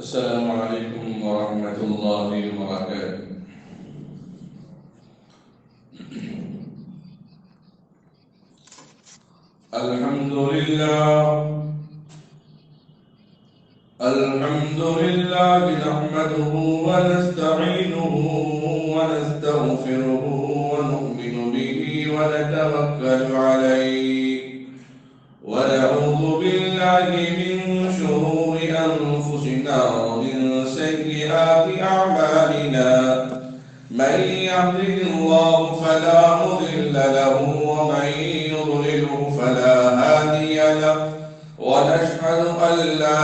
السلام عليكم ورحمة الله وبركاته. الحمد لله نحمده ونستعينه ونستغفره ونؤمن به ونتوكل عليه ونعوذ بالله من شرور أنفسنا ومن سيئات أعمالنا. من يهده الله فلا مضل له ومن يضلله فلا هادي له، ونشهد أن لا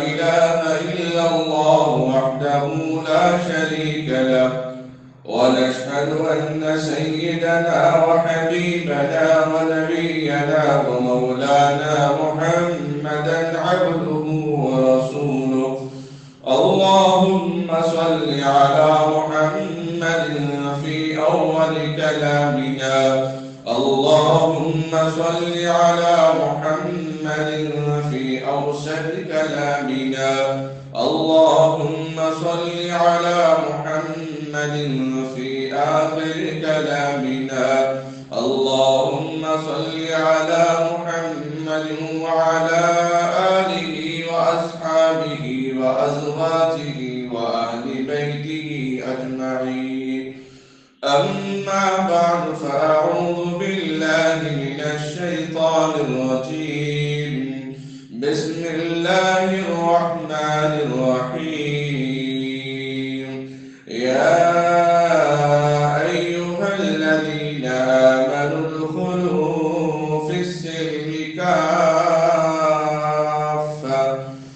إله إلا الله وحده لا شريك له، ونشهد أن سيدنا وحبيبنا ونبينا ومولانا محمدا عبده ورسوله. اللهم صل على محمد في أول كلامنا، اللهم صل على محمد في أوسط كلامنا، اللهم صل على محمد في آخر كلامنا، اللهم صل على محمد وعلى آله وأصحابه وأزواجه وأهل بيته أجمعين. أما بعد، فأعوذ بالله من الشيطان الرجيم. بسم الله الرحمن الرحيم. يا أيها الذين آمنوا ادخلوا في السلم كافة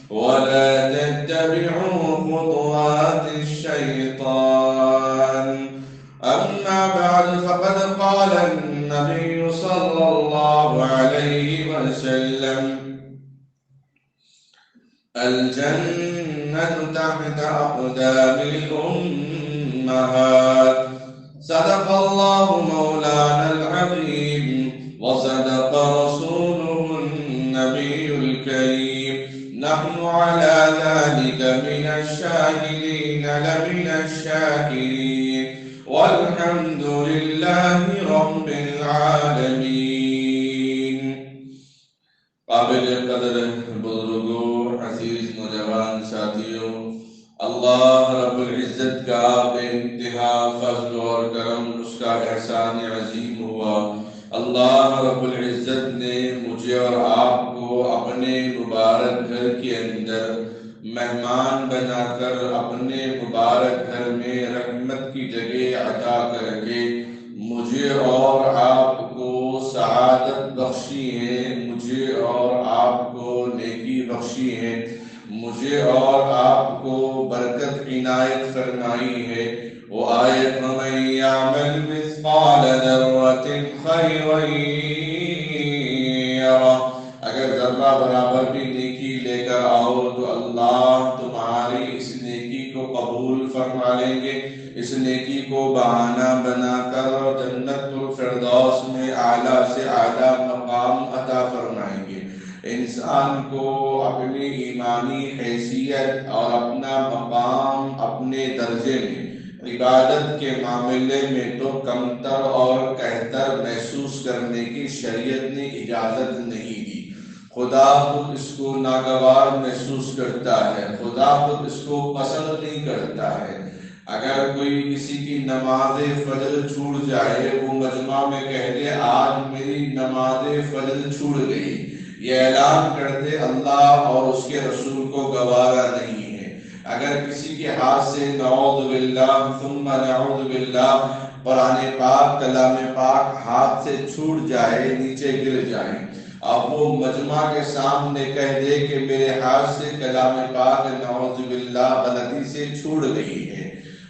ولا تتبعوا خطوات الشيطان. أما بعد، فقد قال النبي صلى الله عليه وسلم: الجنة تحت أقدام الأمهات. صدق الله مولانا العظيم وصدق رسوله النبي الكريم. نحن على ذلك من الشاهدين لمن الشاكرين، والحمد لله رب العالمين. قابل قدر بزرگوں، عزیز نوجوان ساتھیوں، اللہ رب العزت کا بے انتہا فضل اور کرم، اس کا احسان عظیم ہوا۔ اللہ رب العزت نے مجھے اور آپ کو اپنے مبارک گھر کے اندر مہمان بنا کر اپنے مبارک گھر میں رحمت کی جگہ عطا کر کے مجھے اور آپ کو سعادت بخشی ہے، مجھے اور آپ کو نیکی بخشی ہے، مجھے اور آپ کو برکت عنایت فرمائی ہے۔ وہ آیت: وَمَن يَعْمَلْ مِثْقَالَ ذَرَّةٍ خَيْرًا يَرَهُ۔ اگر ذرہ برابر بھی نیکی لے کر آؤ تو اللہ تمہاری اس نیکی کو قبول فرما لیں گے، اس نیکی کو بہانہ بنا کر جنت الفردوس میں اعلیٰ سے اعلیٰ مقام عطا فرمائیں گے۔ انسان کو اپنی ایمانی حیثیت اور اپنا مقام، اپنے درجے میں عبادت کے معاملے میں تو کمتر اور کہتر محسوس کرنے کی شریعت نے اجازت نہیں دی۔ خدا خود اس کو ناگوار محسوس کرتا ہے، خدا خود اس کو پسند نہیں کرتا ہے۔ اگر کوئی کسی کی نماز فجر چھوٹ جائے، وہ مجمع میں کہہ دے آج میری نماز فجر چھوٹ گئی، یہ اعلان کرتے اللہ اور اس کے رسول کو گوارا نہیں ہے۔ اگر کسی کے ہاتھ سے نعوذ باللہ ثم نعوذ باللہ قرآن پاک، کلام پاک ہاتھ سے چھوٹ جائے، نیچے گر جائے، اب وہ مجمع کے سامنے کہہ دے کہ میرے ہاتھ سے کلام پاک نعوذ باللہ غلطی سے چھوٹ گئی ہے،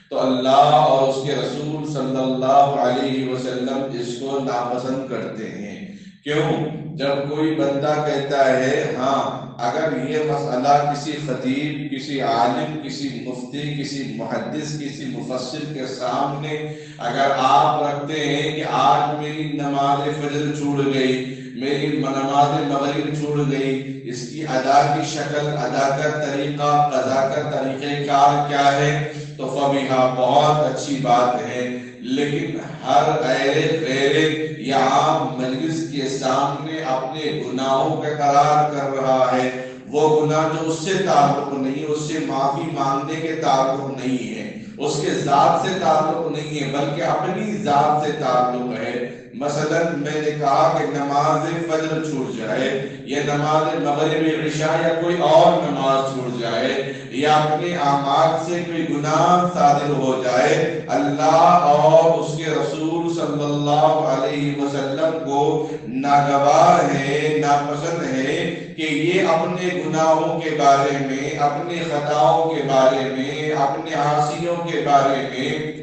تو اللہ اور اس کے رسول صلی اللہ علیہ وسلم اس کو ناپسند کرتے ہیں۔ کیوں؟ جب کوئی بندہ کہتا ہے ہاں اگر یہ مسئلہ کسی خطیب، کسی عالم، کسی مفتی، کسی محدث، کسی مفسر کے سامنے اگر آپ رکھتے ہیں کہ آج میری نماز فجر چھوٹ گئی، میری نماز مغرب چھوٹ گئی، اس کی ادا کی شکل، ادا کا طریقہ، قضا کا طریقہ کار کیا ہے، تو فبیہا بہت اچھی بات ہے، لیکن ہر غیر یا عام مجلس کے سامنے اپنے گناہوں کا اقرار کر رہا ہے، وہ گناہ جو اس سے تعلق نہیں، اس سے معافی مانگنے کے تعلق نہیں ہے، اس کے ذات سے تعلق نہیں ہے، بلکہ اپنی ذات سے تعلق ہے۔ مثلا میں نے کہا کہ نماز فجر چھوٹ جائے، یا نماز مغرب عشاء یا کوئی اور نماز چھوٹ جائے، یا اپنے اعمال سے کوئی گناہ صادر ہو جائے، اللہ اور اس کے رسول صلی اللہ علیہ وسلم کو ناگوار ہے، ناپسند ہے کہ یہ اپنے گناہوں کے بارے میں، اپنے خطاؤں کے بارے میں، اپنے عاصیوں کے بارے میں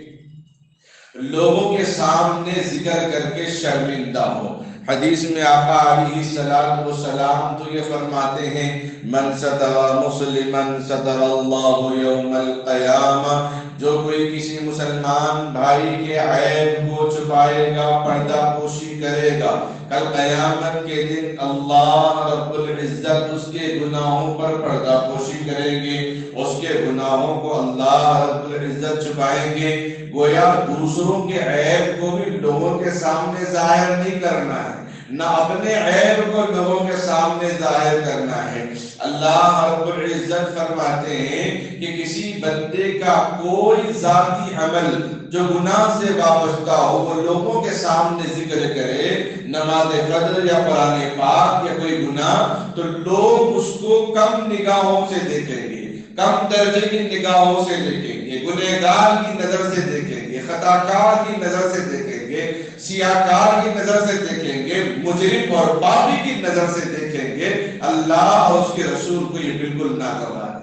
لوگوں کے سامنے ذکر کر کے شرمندہ ہو۔ حدیث میں آقا علیہ السلام تو یہ فرماتے ہیں، من ستر مسلما ستر اللہ یوم القیامہ، جو کوئی کسی مسلمان بھائی کے عیب کو چھپائے گا، پردہ پوشی کرے گا، کل قیامت کے دن اللہ رب العزت اس کے گناہوں پر پردہ پوشی کریں گے، اس کے گناہوں کو اللہ رب العزت چھپائیں گے۔ گویا دوسروں کے عیب کو بھی لوگوں کے سامنے ظاہر نہیں کرنا ہے، نہ اپنے عیب کو لوگوں کے سامنے ظاہر کرنا ہے۔ اللہ رب العزت فرماتے ہیں کہ کسی بندے کا کوئی ذاتی عمل جو گناہ سے وابستہ ہو وہ لوگوں کے سامنے ذکر کرے، نماز فجر یا قرآن پاک یا کوئی گناہ، تو لوگ اس کو کم نگاہوں سے دیکھیں گے، کم درجے کی نگاہوں سے دیکھیں گے، گنہگار کی نظر سے دیکھیں گے، خطاکار کی نظر سے دیکھیں گے، سیاہکار کی نظر سے دیکھیں گے، مجرم اور پاپی کی نظر سے دیکھیں گے۔ اللہ اور اس کے رسول کو یہ بالکل ناگوار ہے۔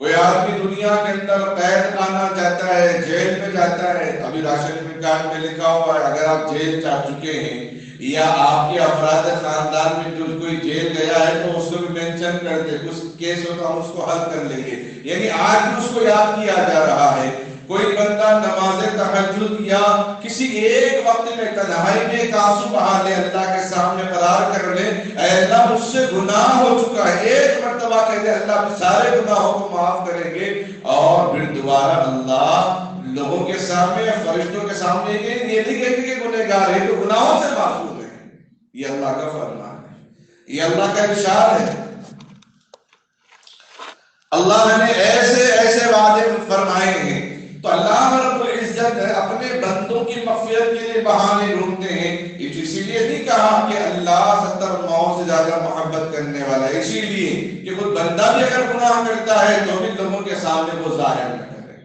کوئی آدمی دنیا کے اندر قید آنا چاہتا ہے، جیل میں جاتا ہے، ابھی راشن کارڈ میں لکھا ہوا ہے اگر آپ جیل جا چکے ہیں، یا آپ کے افراد خاندان میں جو کوئی جیل گیا ہے تو اس کو بھی مینشن کر دے، کچھ کیس ہو تو ہم اس کو حل کر لیں گے، یعنی آج بھی اس کو یاد کیا جا رہا ہے۔ کوئی بندہ نماز تہجد یا کسی ایک وقت میں تنہائی میں ایک آنسو بہا لے، اللہ کے سامنے قرار کر لے، اے اللہ مجھ سے گناہ ہو چکا ہے، ایک مرتبہ کہہ دے اللہ سارے گناہوں کو معاف کریں گے، اور پھر دوبارہ اللہ لوگوں کے سامنے، فرشتوں کے سامنے یہ نہیں کہتے کہ گنہگار ہے، تو گناہوں سے معصوم ہے۔ یہ اللہ کا فرمان ہے، یہ اللہ کا ارشاد ہے۔ اللہ نے ایسے ایسے وعدے فرمائے ہیں، تو اللہ رب العزت اپنے بندوں کی مغفرت کے لیے بہانے ڈھونڈتے ہیں۔ اسی لیے نہیں کہا کہ اللہ 70 ماؤں سے زیادہ محبت کرنے والا ہے، اسی لیے کہ کوئی بندہ بھی اگر گناہ کرتا ہے تو بھی لوگوں کے سامنے وہ ظاہر نہ کرے،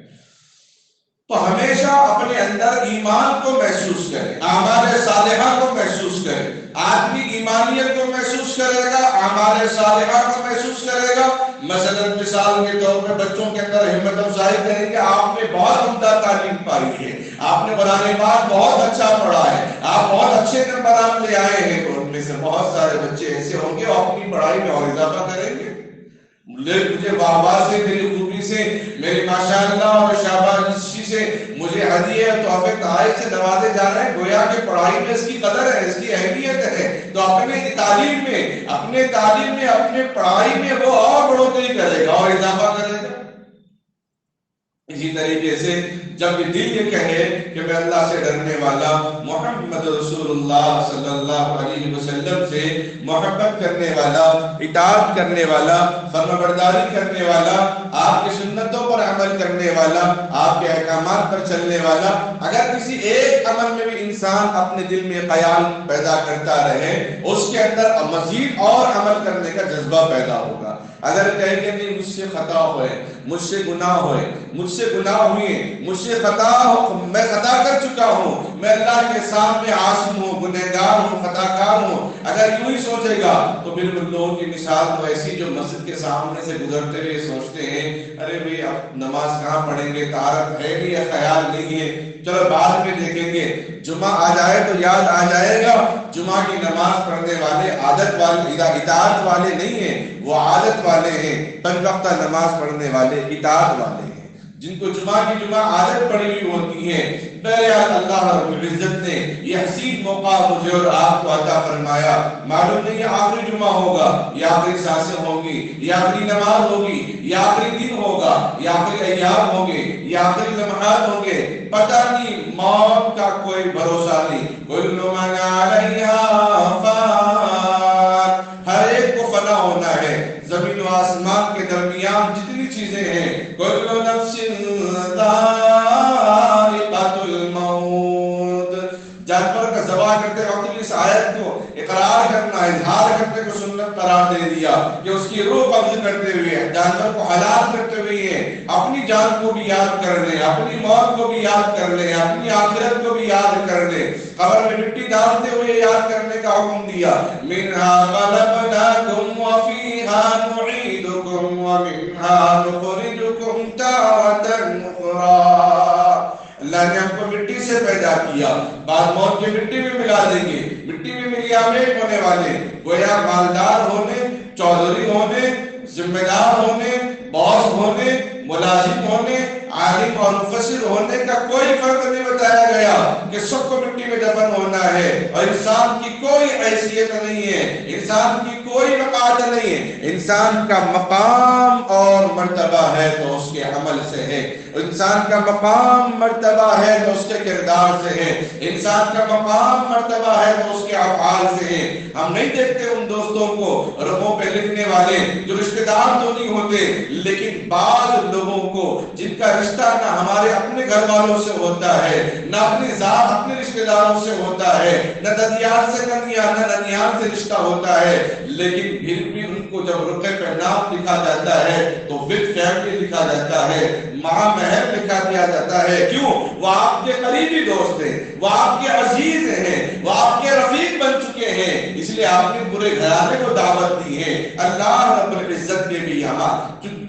تو ہمیشہ اپنے اندر ایمان کو محسوس کرے، اعمال صالحہ کو محسوس کرے۔ آدمی ایمانیت کو محسوس کرے گا، اعمال صالحہ کو محسوس کرے گا۔ مثلا مثال کے طور پہ بچوں کے اندر ہمت افزائی کریں کہ آپ نے بہت عمدہ تعلیم پائی ہے، آپ نے قرآن پاک بہت اچھا پڑھا ہے، آپ بہت اچھے نمبرات لے آئے ہیں، تو ان میں سے بہت سارے بچے ایسے ہوں گے اور اپنی پڑھائی میں اور اضافہ کریں گے، مجھے واہ سے، میری خوبی سے، میری ماشاءاللہ اور شاباشی سے مجھے ہدیے تحفے تحائف سے نوازے جا رہے ہیں۔ گویا کہ پڑھائی میں اس کی قدر ہے، اس کی اہمیت ہے، تو اپنے تعلیم میں، اپنے پڑھائی میں وہ اور بڑھوتری کرے گا اور اضافہ کرے گا۔ اسی طریقے سے جب دل یہ کہے کہ میں اللہ سے ڈرنے والا، محمد رسول اللہ صلی اللہ علیہ وسلم سے محبت کرنے والا، اطاعت کرنے والا، فرمانبرداری کرنے والا، آپ کی سنتوں پر عمل کرنے والا، آپ کے احکامات پر چلنے والا، اگر کسی ایک عمل میں بھی انسان اپنے دل میں خیال پیدا کرتا رہے، اس کے اندر مزید اور عمل کرنے کا جذبہ پیدا ہوگا۔ اگر کہے کہ نہیں مجھ سے خطا ہوئے، مجھ سے گناہ ہوئے، مجھ سے گناہ ہوئے، مجھ سے خطا ہو، میں خطا کر چکا ہوں، میں اللہ کے سامنے عاصم ہوں، گنہگار ہوں، خطا کار ہوں، اگر یوں ہی سوچے گا تو بالکل لوگوں کی مثال تو ایسی جو مسجد کے سامنے سے گزرتے ہوئے سوچتے ہیں ارے بھئی اب نماز کہاں پڑھیں گے، طہارت ہے بھی یا خیال نہیں ہے، چلو بعد میں دیکھیں گے، جمعہ آ جائے تو یاد آ جائے گا۔ جمعہ کی نماز پڑھنے والے عادت والے، اطاعت والے نہیں ہیں، وہ عادت والے ہیں۔ 5 وقتہ نماز پڑھنے والے اطاعت والے ہیں، جن کو جمعہ کی جمعہ عادت پڑی ہوئی ہوتی ہے، بہرحال اللہ رب العزت نے یہ حسین موقع مجھے اور آپ کو عطا فرمایا. معلوم نہیں یہ آخری جمعہ ہوگا, یہ آخری سانسیں ہوں گی, یہ آخری نماز ہوگی, یہ آخری دن ہوگا, یہ آخری ایام ہوں گے, یہ آخری لمحات ہوں گے, پتہ نہیں. موت کا کوئی بھروسہ نہیں. کل من علیہا فان, ہر ایک کو فنا ہونا ہے. زمین و آسمان کے درمیان جتنی چیزیں ہیں, کل نفس ذائقۃ الموت, جانور کا ذبح کرتے وقت اس آیت کو اقرار کرنا, اظہار کرنے کو سنت قرار دے دیا کہ اس کی روح قبض کرتے ہوئے, جانور کو حلال کرتے ہوئے اپنی جان کو بھی یاد کر لیں, اپنی موت کو بھی یاد کر لیں, اپنی آخرت کو بھی یاد کر لیں. قبر میں مٹی ڈالتے ہوئے یاد کرنے کا حکم دیا. منها خلقناکم وفیہا نعیدکم ومنها نخرجکم تارۃ اخری. اللہ نے ہم کو مٹی سے پیدا کیا, بعد موت کی مٹی میں ملا دیں گے. مٹی میں ملیام ایک ہونے والے, گویا مالدار ہونے, چودھری ہونے, ذمہ دار ہونے, باس ہونے, ملازم ہونے, عالم اور مفسر ہونے کا کوئی فرق نہیں بتایا گیا کہ سب کو مٹی میں دفن ہونا ہے. اور انسان کی کوئی حیثیت نہیں ہے, انسان کی کوئی مقام نہیں ہے. انسان کا مقام اور مرتبہ ہے تو اس کے عمل سے ہے, انسان کا مقام مرتبہ ہے تو اس کے کردار سے ہے, انسان کا مقام مرتبہ ہے تو اس کے افعال سے ہے. ہم نہیں دیکھتے ان دوستوں کو رقوں پہ لکھنے والے جو رشتہ دار تو نہیں ہوتے, لیکن بعض لوگوں کو جن کا رشتہ نہ ہمارے اپنے گھر والوں سے ہوتا ہے, نہ اپنی ذات اپنے رشتہ داروں سے ہوتا ہے, نہ ددیال سے نہ ننیال سے رشتہ ہوتا ہے, لیکن پھر بھی ان کو جب رقے پہ نام لکھا جاتا ہے تو وتھ فیملی لکھا جاتا ہے, ماں مہر لکھا دیا جاتا ہے. کیوں؟ وہ آپ کے قریبی دوست ہیں, وہ آپ کے عزیز ہیں, وہ آپ کے رفیق بن چکے ہیں, اس لیے آپ نے برے گھرانے کو دعوت دی ہے. اللہ رب العزت نے بھی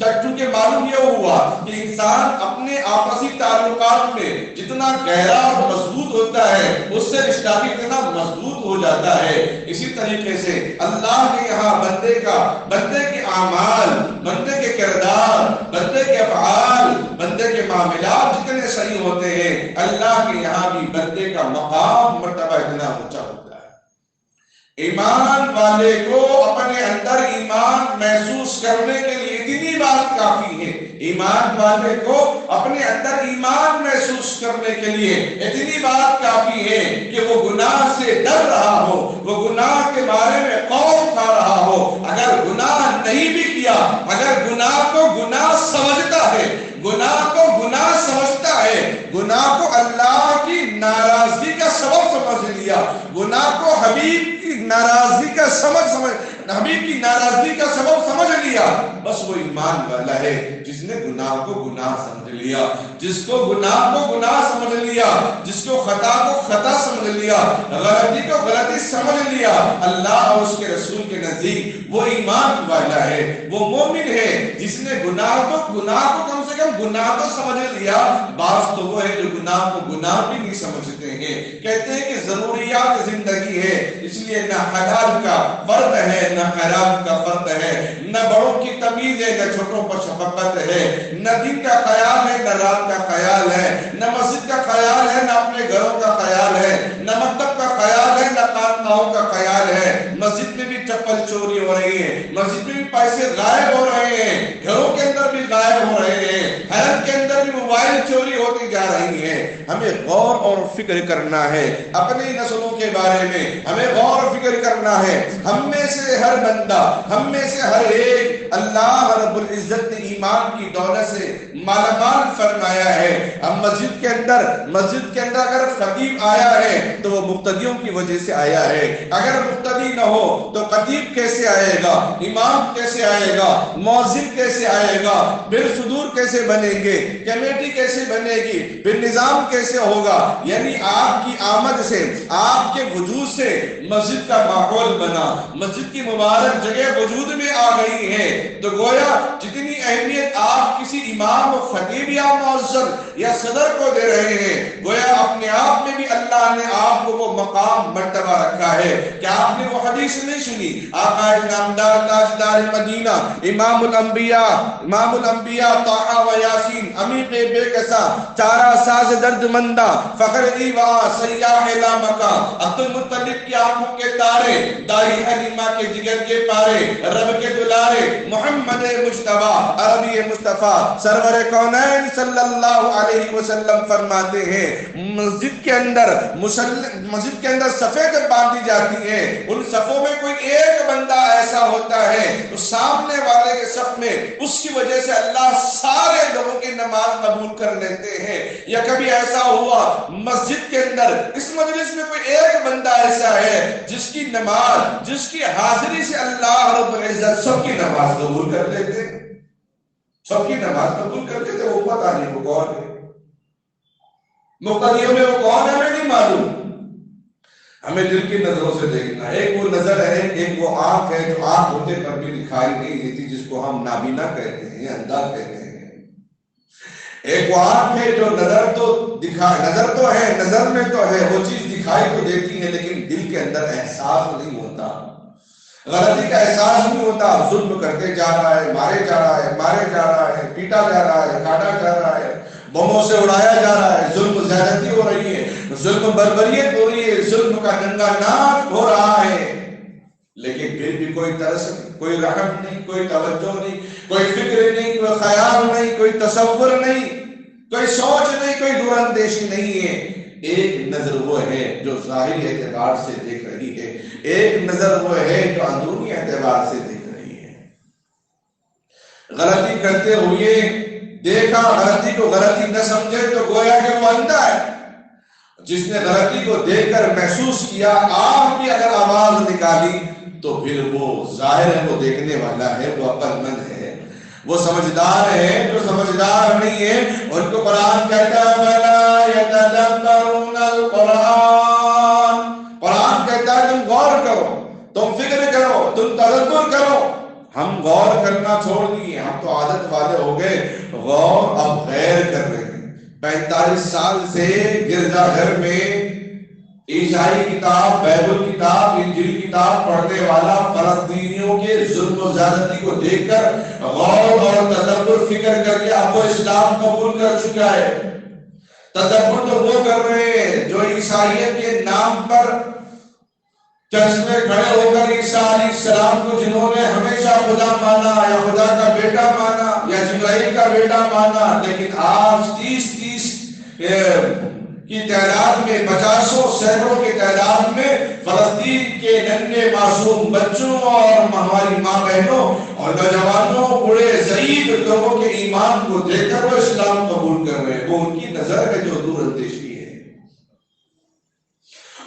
چونکہ معلوم یہ ہوا کہ انسان اپنے آپسی تعلقات میں جتنا گہرا اور مضبوط ہوتا ہے اس سے رشتہ بھی اتنا مضبوط ہو جاتا ہے. اسی طریقے سے اللہ کے یہاں بندے کے اعمال, بندے کے کردار, بندے کے افعال, بندے کے معاملات جتنے صحیح ہوتے ہیں, اللہ کے یہاں بھی بندے کا مقام مرتبہ اتنا اونچا ہوتا ہے. ایمان والے کو اپنے اندر ایمان محسوس کرنے کے لیے اتنی بات کافی ہے. ایمان والے کو اپنے اندر ایمان محسوس کرنے کے لیے اتنی بات کافی ہے کہ وہ گناہ سے ڈر رہا ہو, وہ گناہ کے بارے میں خوف کھا رہا ہو. اگر گناہ نہیں بھی کیا, اگر گناہ کو گناہ سمجھتا ہے, گناہ کو گناہ سمجھتا ہے, گناہ کو اللہ کی ناراضگی کا سبب سمجھ لیا, گناہ کو حبیب کی ناراضگی کا حبیب کی ناراضگی کا سبب سمجھ لیا, بس وہ ایمان والا ہے جس نے گناہ کو گناہ سمجھ لیا, جس کو گناہ کو گناہ سمجھ لیا, جس کو خطا کو خطا سمجھ لیا, غلطی کو غلطی سمجھ لیا. اللہ اور اس کے رسول کے نزدیک وہ ایمان والا ہے, وہ مومن ہے جس نے گناہ کو کم سے کم گناہ کو سمجھ لیا. بعض تو وہ ہے جو گناہ کو گناہ بھی نہیں سمجھتے ہیں, کہتے ہیں کہ ضروریات زندگی ہے, اس لیے نہ حلال کا فرد ہے نہ حرام کا فرد ہے, نہ بڑوں کی تمیز ہے نہ چھوٹوں پر شفقت ہے, نہ دن کا خیال ہے نہ رات کا خیال ہے, نہ مسجد کا خیال ہے نہ اپنے گھروں کا خیال ہے, نہ مکتب کا خیال ہے نہ خانقاہوں کا خیال ہے. مسجد میں بھی چپل چوری ہو رہی ہے, مسجد میں بھی پیسے غائب ہو رہے ہیں, گھروں کے اندر بھی غائب ہو رہے ہیں, حرم کے اندر بھی موبائل چوری ہوتی جا رہی ہے. ہمیں غور اور فکر کرنا ہے اپنی نسلوں کے بارے میں, ہمیں غور و فکر کرنا ہے. ہم میں سے ہر بندہ, ہم میں سے ہر ایک اللہ رب العزت نے ایمان کی دولت سے مالا مال فرمایا ہے. ہم مسجد کے اندر اگر خطیب آیا ہے تو وہ مقتدیوں کی وجہ سے آیا ہے. اگر مقتدی نہ ہو تو خطیب کیسے آئے گا, امام کیسے آئے گا, مؤذن کیسے آئے گا, پھر صدور کیسے بنیں گے, کمیٹی کیسے بنے گی, پھر نظام کیسے ہوگا. یعنی آپ کی آمد سے, آپ کے وجود سے مسجد کا ماحول بنا, مسجد کی مبارک جگہ وجود میں آ گئی ہے. تو گویا جتنی اہمیت آپ کسی امام و خطیب یا مؤذن یا صدر کو دے رہے ہیں, گویا اپنے آپ میں بھی اللہ نے آپ کو وہ مقام مرتبہ رکھا ہے. کیا آپ نے وہ حدیث نہیں سنی, آقا نامدار تاجدار مدینہ امام الانبیاء طٰہٰ و یاسین امین رفیق بے کسا چارہ ساز درد مندہ فخر ایوا سیاح لامکا عبد المطلب کی آنکھوں کے تارے دائی حلیمہ کے جگر کے پارے رب کے دلارے محمد مجتبی عربی مصطفیٰ سرور کونین صلی اللہ علیہ وسلم فرماتے ہیں مسجد کے اندر صفیں جب باندھی جاتی ہیں ان صفوں میں کوئی ایک بندہ ایسا ہوتا ہے تو سامنے والے کے صف میں اس کی وجہ سے اللہ سارے لوگوں کی نماز قبول کر لیتے ہیں. یا کبھی ایسا ہوا مسجد کے اندر اس مجلس میں کوئی ایک بندہ ایسا ہے جس کی نماز جس کی حاضری سے اللہ رب العزت سب کی نماز قبول کر لیتے سب کی نماز قبول کر لیتے. وہ پتہ نہیں وہ کون ہے مقتدیوں میں وہ کون ہے ہمیں نہیں معلوم. ہمیں دل کی نظروں سے دیکھنا. ایک وہ نظر ہے ایک وہ آنکھ ہے جو آنکھ ہوتے پر بھی دکھائی نہیں دیتی جس کو ہم نابینا کہتے ہیں اندھا کہتے ہیں. ایک وہ آنکھ ہے جو نظر تو ہے نظر میں تو ہے وہ چیز دکھائی تو دیتی ہے لیکن دل کے اندر احساس نہیں ہوتا غلطی کا احساس نہیں ہوتا. ظلم کرتے جا رہا ہے مارے جا رہا ہے پیٹا جا رہا ہے کاٹا جا رہا ہے بموں سے اڑایا جا رہا ہے ظلم زیادتی ہو رہی ہے ظلم بربریت ہو رہی ہے ظلم کا ننگا ناچ ہو رہا ہے لیکن پھر بھی کوئی ترس نہیں کوئی رحم نہیں کوئی توجہ نہیں کوئی فکر نہیں کوئی خیال نہیں کوئی تصور نہیں کوئی سوچ نہیں کوئی دور اندیشی نہیں ہے. ایک نظر وہ ہے جو ظاہری اعتبار سے دیکھ رہی ہے ایک نظر وہ ہے جو اندرونی اعتبار سے دیکھ رہی ہے. غلطی کرتے ہوئے دیکھا غلطی کو غلطی نہ سمجھے تو گویا کہ وہ اندھا ہے. جس نے غلطی کو دیکھ کر محسوس کیا آپ بھی اگر آواز نکالی تو پھر وہ ظاہر ہے وہ دیکھنے والا ہے وہ عقل مند ہے وہ سمجھدار ہے. جو سمجھدار نہیں ہے ان کو قرآن کہتا ہے وَلَا يَتَدَبَّرُونَ الْقُرْآنَ. قرآن کہتا ہے تم غور کرو تم فکر کرو تم تدبر کرو. ہم غور کرنا چھوڑ دیے ہم تو عادت والے ہو گئے غور اب غیر کر رہے ہیں. 45 سال سے گرجا گھر میں عیسائی کتاب بائبل کتاب انجیل کتاب پڑھنے والا فلسطینیوں کے ظلم و زیادتی کو دیکھ کر غور اور تدبر فکر کر کے اب وہ اسلام قبول کر چکا ہے. تدبر تو وہ کر رہے ہیں جو عیسائیت کے نام پر چرچ میں کھڑے ہو کر عیسیٰ علیہ السلام کو جنہوں نے ہمیشہ خدا مانا یا خدا کا بیٹا مانا یا جبرائیل کا بیٹا مانا لیکن آج 30 کی تعداد میں 50 سینکڑوں کی تعداد میں فلسطین کے ننھے معصوم بچوں اور ہماری ماں بہنوں اور نوجوانوں بوڑھے ضعیف لوگوں کے ایمان کو دیکھ کر وہ اسلام قبول کر رہے ہیں. وہ ان کی نظر ہے جو دور اندیشی ہے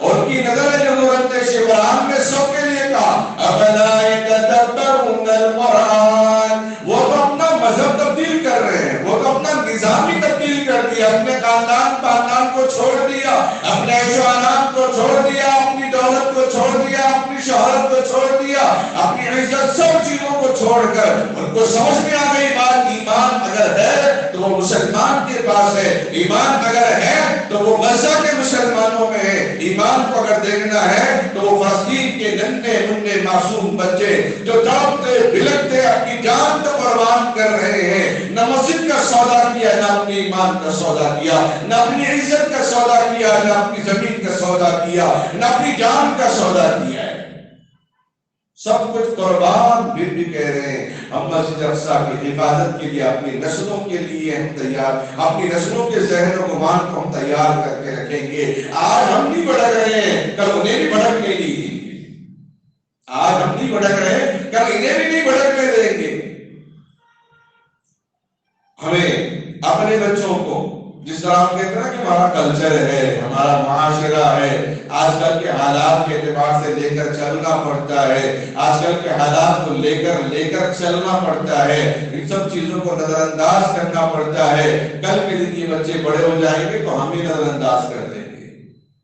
ان کی نظر ہے جو دور اندیشی. قرآن میں سب کے لیے کہا افلا یتدبرون القرآن. وہ تو اپنا مذہب تبدیل کر رہے ہیں وہ تو اپنا نظام ہی تبدیل کر دیا اپنے خاندان کو چھوڑ دیا اپنے عیشوانات کو چھوڑ دیا اپنی دولت کو چھوڑ دیا اپنی شہرت کو چھوڑ دیا اپنی عزت سب چیزوں کو چھوڑ کر ان کو سمجھ میں آ گئی بات ایمان اگر ہے تو وہ مسلمان کے پاس ہے ایمان اگر ہے تو وہ غزہ کے مسلمانوں میں ہے ایمان کو اگر دیکھنا ہے تو وہ فلسطین کے ننھے منھے معصوم بچے جو تڑپتے بلکتے اپنی جان کو قربان کر رہے ہیں نہ مسجد کا سودا کیا نہ اپنے ایمان کا سودا کیا نہ اپنی عزت کا سودا کیا نہ اپنی زمین کا سودا کیا نہ اپنی جان کا سودا کیا ہے سب کچھ قربان پھر بھی کہہ رہے ہیں ہم مسجد اقصی کی حفاظت کے لیے اپنی نسلوں کے لیے ہم تیار اپنی نسلوں کے ذہن و گمان کو ہم تیار کر کے رکھیں گے. آج ہم نہیں بھٹک رہے ہیں کل انہیں بھی بھٹکنے دیں گے آج ہم نہیں بھٹک رہے ہیں کل انہیں بھی نہیں بھٹکنے دیں گے. ہمیں اپنے بچوں کو جس طرح ہم کہتے ہیں کہ ہمارا کلچر ہے ہمارا معاشرہ ہے آج کل کے حالات کے اعتبار سے لے کر چلنا پڑتا ہے آج کل کے حالات کو لے کر چلنا پڑتا ہے ان سب چیزوں کو نظر انداز کرنا پڑتا ہے. کل کے دن یہ بچے بڑے ہو جائیں گے تو ہم ہی نظر انداز کر دیں گے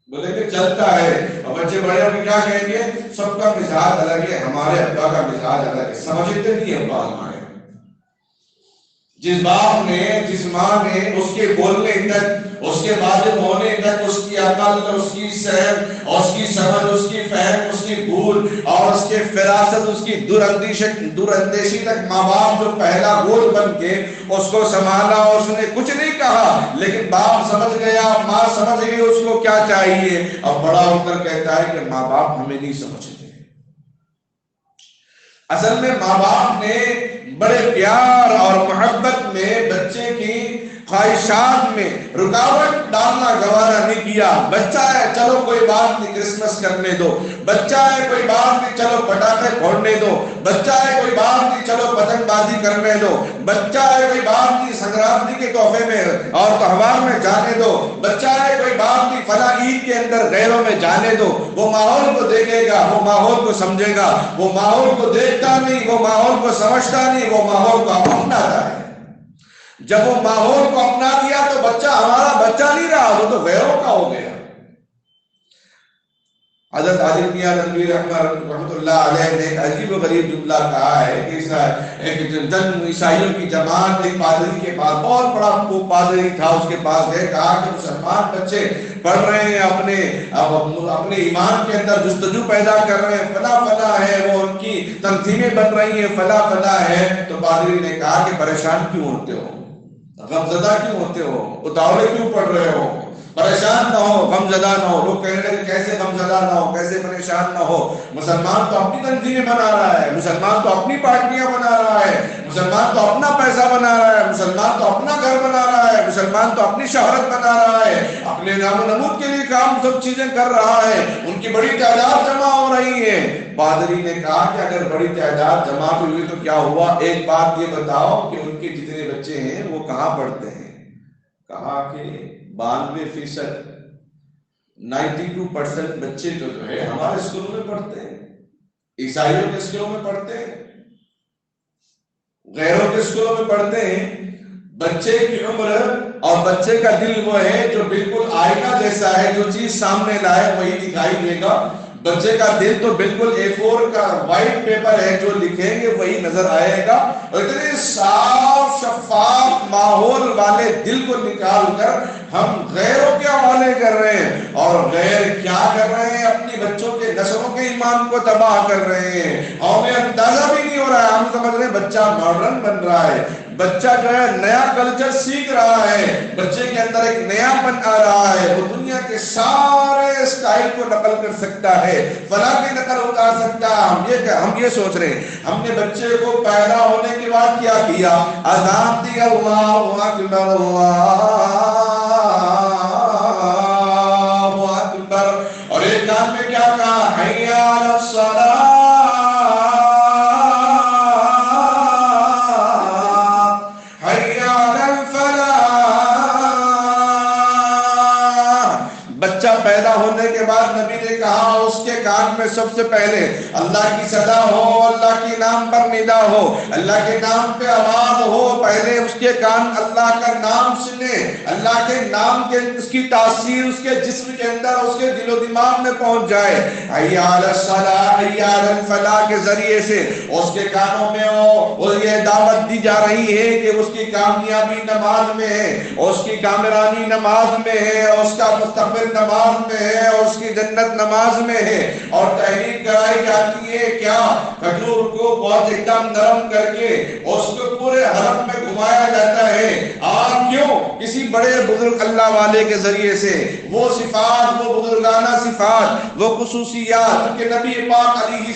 بولے کہ چلتا ہے اور بچے بڑے ہو کے کیا کہیں گے سب کا مزاج الگ ہے ہمارے ابا کا مزاج الگ ہے سمجھتے نہیں ابا ہمارے جس باپ نے، جس ماں نے اس کے بولنے تک، اس کے بالغ ہونے تک اس کی عقل، اس کی صحت، اس کی سمجھ، اس کی فہم، اس کی بھول اور اس کے فراست، اس کی دور اندیشی تک ماں باپ جو پہلا گول بن کے اس کو سنبھالا، اور اس نے کچھ نہیں کہا، لیکن باپ سمجھ گیا، ماں سمجھ گئی اس کو کیا چاہیے، اب بڑا ہو کر کہتا ہے کہ ماں باپ ہمیں نہیں سمجھتے۔ اصل میں ماں باپ نے بڑے پیار اور محبت میں بچے کی خواہشات میں رکاوٹ ڈالنا گوارا نہیں کیا۔ بچہ ہے چلو کوئی بات نہیں کرسمس کرنے دو، بچہ ہے کوئی بات نہیں چلو پٹاخے پھوڑنے دو، بچہ ہے کوئی بات نہیں چلو پتنگ بازی کرنے دو، بچہ ہے کوئی بات نہیں سنکرانتی کے تحفے میں اور تہوار میں جانے دو، بچہ ہے کوئی بات نہیں فلاں عید کے اندر غیروں میں جانے دو۔ وہ ماحول کو دیکھے گا، وہ ماحول کو سمجھے گا، وہ ماحول کو دیکھتا نہیں، وہ ماحول کو سمجھتا نہیں، وہ ماحول کو اپناتا ہے۔ جب وہ ماحول کو اپنا لیا تو بچہ ہمارا بچہ نہیں رہا، وہ تو غیروں کا ہو گیا۔ حضرت علی میاں ندوی رحمۃ اللہ علیہ نے ایک عجیب و غریب جملہ کہا ہے کہ ایک جن عیسائیوں کی جماعت ایک پادری کے پاس، بہت بڑا پادری تھا، اس کے پاس گئے، کہا کہ مسلمان بچے پڑھ رہے ہیں، اپنے ایمان کے اندر جستجو پیدا کر رہے ہیں، فلاں فلاں ہے، وہ ان کی تنظیمیں بن رہی ہیں، فلاں فلاں ہے۔ تو پادری نے کہا کہ پریشان کیوں ہوتے ہو، غمزدہ کیوں ہوتے ہو، اتاولے کیوں پڑھ رہے ہو، پریشان نہ ہو، غمزدہ نہ ہو۔ لوگ کہنے لگے کیسے غمزدہ نہ ہو، کیسے پریشان نہ ہو، مسلمان تو اپنی تنظیمیں بنا رہا ہے، مسلمان تو اپنی پارٹیاں بنا رہا ہے، مسلمان تو اپنا پیسہ بنا رہا ہے، مسلمان تو اپنا گھر بنا رہا ہے، مسلمان تو اپنی شہرت بنا رہا ہے، اپنے نام و نمود کے لیے کام سب چیزیں کر رہا ہے، ان کی بڑی تعداد جمع ہو رہی ہے۔ پادری نے کہا کہ اگر بڑی تعداد جمع ہوئی تو کیا ہوا، ایک بات یہ بتاؤ کہ ان کے جتنے بچے ہیں وہ کہاں پڑھتے ہیں؟ کہا کہ 92%، 92% بچے جو ہے ہمارے اسکولوں میں پڑھتے ہیں، عیسائیوں کے اسکولوں میں پڑھتے ہیں، غیروں کے اسکولوں میں پڑھتے ہیں۔ بچے کی عمر اور بچے کا دل وہ ہے جو بالکل آئینہ جیسا ہے، جو چیز سامنے لائے وہی دکھائی دے گا۔ بچے کا دل تو بالکل A4 کا وائٹ پیپر ہے، جو لکھیں گے وہی نظر آئے گا۔ اور اتنے صاف شفاف ماحول والے دل کو نکال کر ہم غیروں کے حوالے کر رہے ہیں، اور غیر کیا کر رہے ہیں، اپنی بچوں کے نسلوں کے ایمان کو تباہ کر رہے ہیں۔ ہمیں اندازہ بھی نہیں ہو رہا ہے، ہم سمجھ رہے ہیں بچہ ماڈرن بن رہا ہے، بچہ جو ہے نیا کلچر سیکھ رہا ہے، بچے کے اندر ایک نیا پن آ رہا ہے، وہ دنیا کے سارے اسٹائل کو نقل کر سکتا ہے، فلاں کی نقل اتار سکتا ہے۔ ہم یہ سوچ رہے ہیں، ہم نے بچے کو پیدا ہونے کے بعد کیا کیا، اذان دی، اللہ اکبر اللہ اکبر، اور ایک کان میں کیا کہا، حی علی الصلاۃ، پیدا ہونے کے بعد نبی نے کہا اس کے کان میں سب سے پہلے اللہ کی صدا ہو، اللہ کے نام پر ندا ہو، اللہ کے نام پہ آواز ہو، پہلے اس کے کان اللہ کا نام سنے، اللہ کے نام کے اس کی تاثیر اس کے جسم کے اندر، اس کے دل و دماغ میں پہنچ جائے۔ حی علی الصلاۃ، حی علی الفلاح کے ذریعے سے اس کے کانوں میں وہ یہ دعوت دی جا رہی ہے کہ اس کی کامیابی نماز میں ہے، اس کی کامرانی نماز میں ہے، اس کا مستقبل نماز میں ہے، اور اس کی جنت نماز میں ہے۔ اور تحریر کرائی جاتی ہے کیا، کھجور کو بہت ایک دم نرم کر کے اس کو پورے حرم میں گھمایا جاتا ہے، اور کیوں، کسی بڑے بزرگ اللہ والے کے ذریعے سے وہ صفات، وہ بزرگانہ صفات، وہ خصوصیات کہ نبی پاک علیہ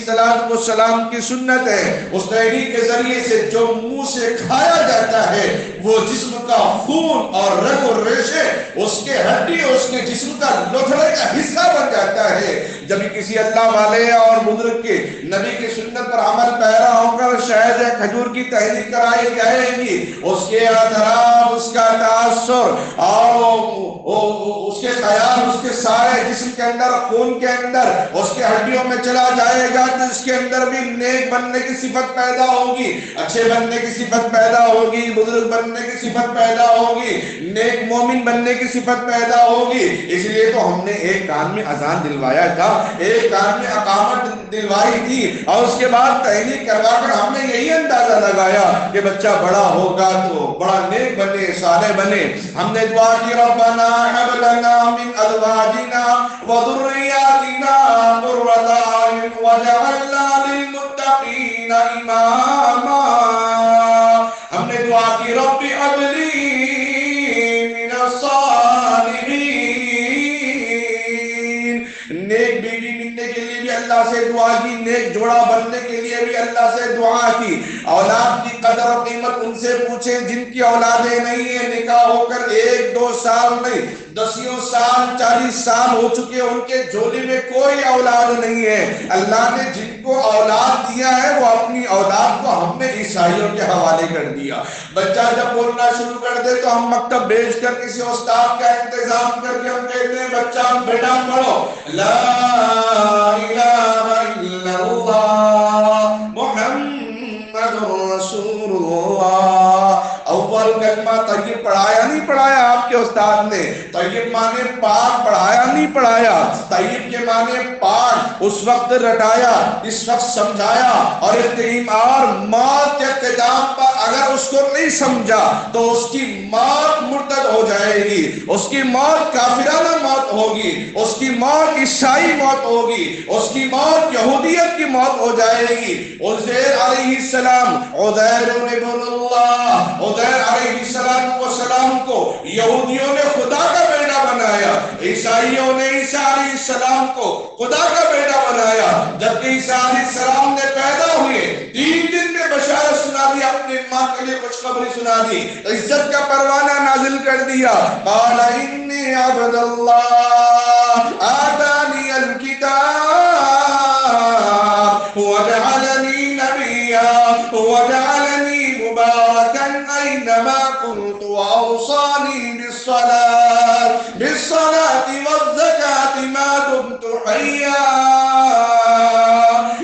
السلام کی سنت ہے، اس تحریر کے ذریعے سے جو منہ سے کھایا جاتا ہے وہ جسم کا خون اور رگ و ریشے، اس کے ہڈی، اس کے جسم کا لوتھڑے کا حصہ بن جاتا ہے۔ جب کسی اللہ والے اور بزرگ کے نبی کی سنت پر عمل پیرا ہو کر شہد کھجور کی تحریر کرائی جائے گی، اس کے اثرات، اس کا تاثر اور اس کے خیال اس کے سارے جسم کے اندر، خون کے اندر، اس کے ہڈیوں میں چلا جائے گا، تو اس کے اندر بھی نیک بننے کی صفت پیدا ہوگی، اچھے بننے کی صفت پیدا ہوگی، بزرگ بننے کی صفت پیدا ہوگی، نیک مومن بننے کی صفت پیدا ہوگی۔ اس لیے تو ہم نے ایک کان میں اذان دلوایا تھا ایک کان میں اقامت دلوائی تھی اور اس کے بعد تعینی کروا کر ہم نے یہی اندازہ لگایا کہ بچہ بڑا ہوگا تو بڑا نیک بنے، صالح بنے. ہم نے دعا کی ربنا هب لنا من ازواجنا وذرياتنا قرة اعين واجعلنا للمتقين اماما. ہم نے دعا کی رب هب لي من الصالحين. نیک بیوی ملنے کے لیے بھی اللہ سے دعا کی، نیک جوڑا بننے کے لیے بھی اللہ سے دعا کی. اولاد کی قدر و قیمت ان سے پوچھیں جن کی اولادیں نہیں ہیں، نکاح ہو کر 1-2 سال نہیں 10 سال 40 سال ہو چکے، ان کے جھولی میں کوئی اولاد نہیں ہے. اللہ نے جن کو اولاد دیا ہے وہ اپنی اولاد کو ہم نے عیسائیوں کے حوالے کر دیا. بچہ جب بولنا شروع کر دے تو ہم مکتب بھیج کر کسی استاد کا انتظام کر کے ہم کہتے ہیں بچہ بیٹا پڑھو لا الہ الا اللہ محمد رسول اللہ. اول کلمہ طیب پڑھایا نہیں پڑھایا آپ کے استاد نے؟ طیب مانے پاک پڑھایا نہیں پڑھایا؟ طیب کے مانے پاک اس وقت رٹایا، اس وقت سمجھایا. اور موت کے اختتام پر اگر اس کو نہیں سمجھا تو اس کی موت مرتد ہو جائے گی، اس کی موت کافرانہ موت ہوگی، اس کی موت عیسائی موت ہوگی، اس کی موت یہودیت کی موت ہو جائے گی. عزیر علیہ السلام، عزیر ابن اللہ، عزیر علیہ السلام کو یہودیوں نے خدا کا بیٹا بنایا، عیسائیوں نے عیسیٰ علیہ السلام کو خدا کا بیٹا بنایا. جبکہ عیسیٰ علیہ السلام نے پیدا ہوئے 3 دن میں بشارت سنا دی، اپنی ماں کے لیے خوشخبری سنا دی، عزت کا پروانہ نازل کر دیا. قال انی عبد اللہ آتانی الکتاب وجعلنی نبیا وجعلنی مبارکا اینما کنت واوصانی بالصلاة والزکاة ما دمت حیا.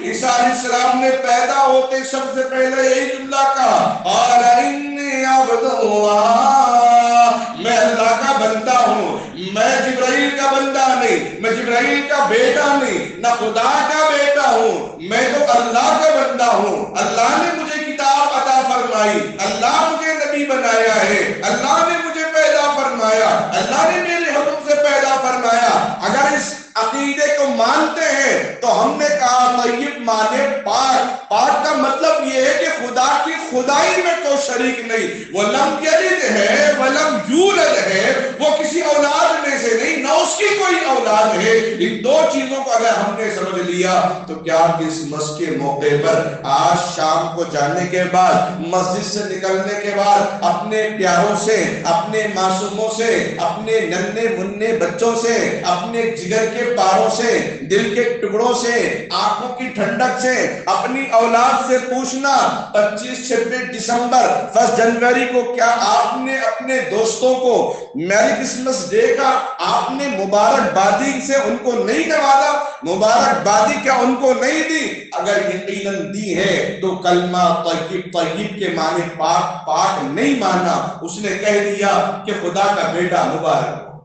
عیسیٰ علیہ السلام نے پیدا ہوتے سب سے پہلے یہی جملہ کہا قال انی عبد اللہ، میں اللہ کا بندہ ہوں، میں جبرائیل کا بندہ نہیں، میں جبرائیل کا بیٹا نہیں، نہ خدا کا بیٹا ہوں، میں تو اللہ کا بندہ ہوں. اللہ نے مجھے کتاب عطا فرمائی، اللہ مجھے نبی بنایا ہے، اللہ نے مجھے پیدا فرمایا، اللہ نے میرے حکم سے پیدا فرمایا. اگر اس عقیدے کو مانتے ہیں تو ہم نے کہا طیب مانے پاک. پاک کا مطلب یہ ہے کہ خدا کی خدائی میں کوئی شریک نہیں. وہ لم یلد ہے ولم یولد ہے، وہ کسی اولاد میں سے نہیں، نہ اس کی کوئی اولاد ہے. ان 2 چیزوں کو اگر ہم نے سمجھ لیا تو کیا کرسمس کے موقع پر آج شام کو جانے کے بعد، مسجد سے نکلنے کے بعد اپنے پیاروں سے، اپنے معصوموں سے، اپنے ننھے منھے بچوں سے، اپنے جگر کے پاروں سے، دل کے ٹکڑوں سے، آنکھوں کی ٹھنڈک سے، اپنی اولاد سے پوچھنا 25 26 دسمبر 1 جنوری کو کیا آپ نے اپنے دوستوں کو میری کرسمس ڈے کا آپ نے مبارکبادی سے ان کو نہیں نوازا؟ مبارکبادی کیا ان کو نہیں دی؟ اگر یقیناً دی ہے تو کلمہ طیب طیب کے معنی پاک پاک نہیں مانا. اس نے کہہ دیا کہ خدا کا بیٹا مبارک ہو،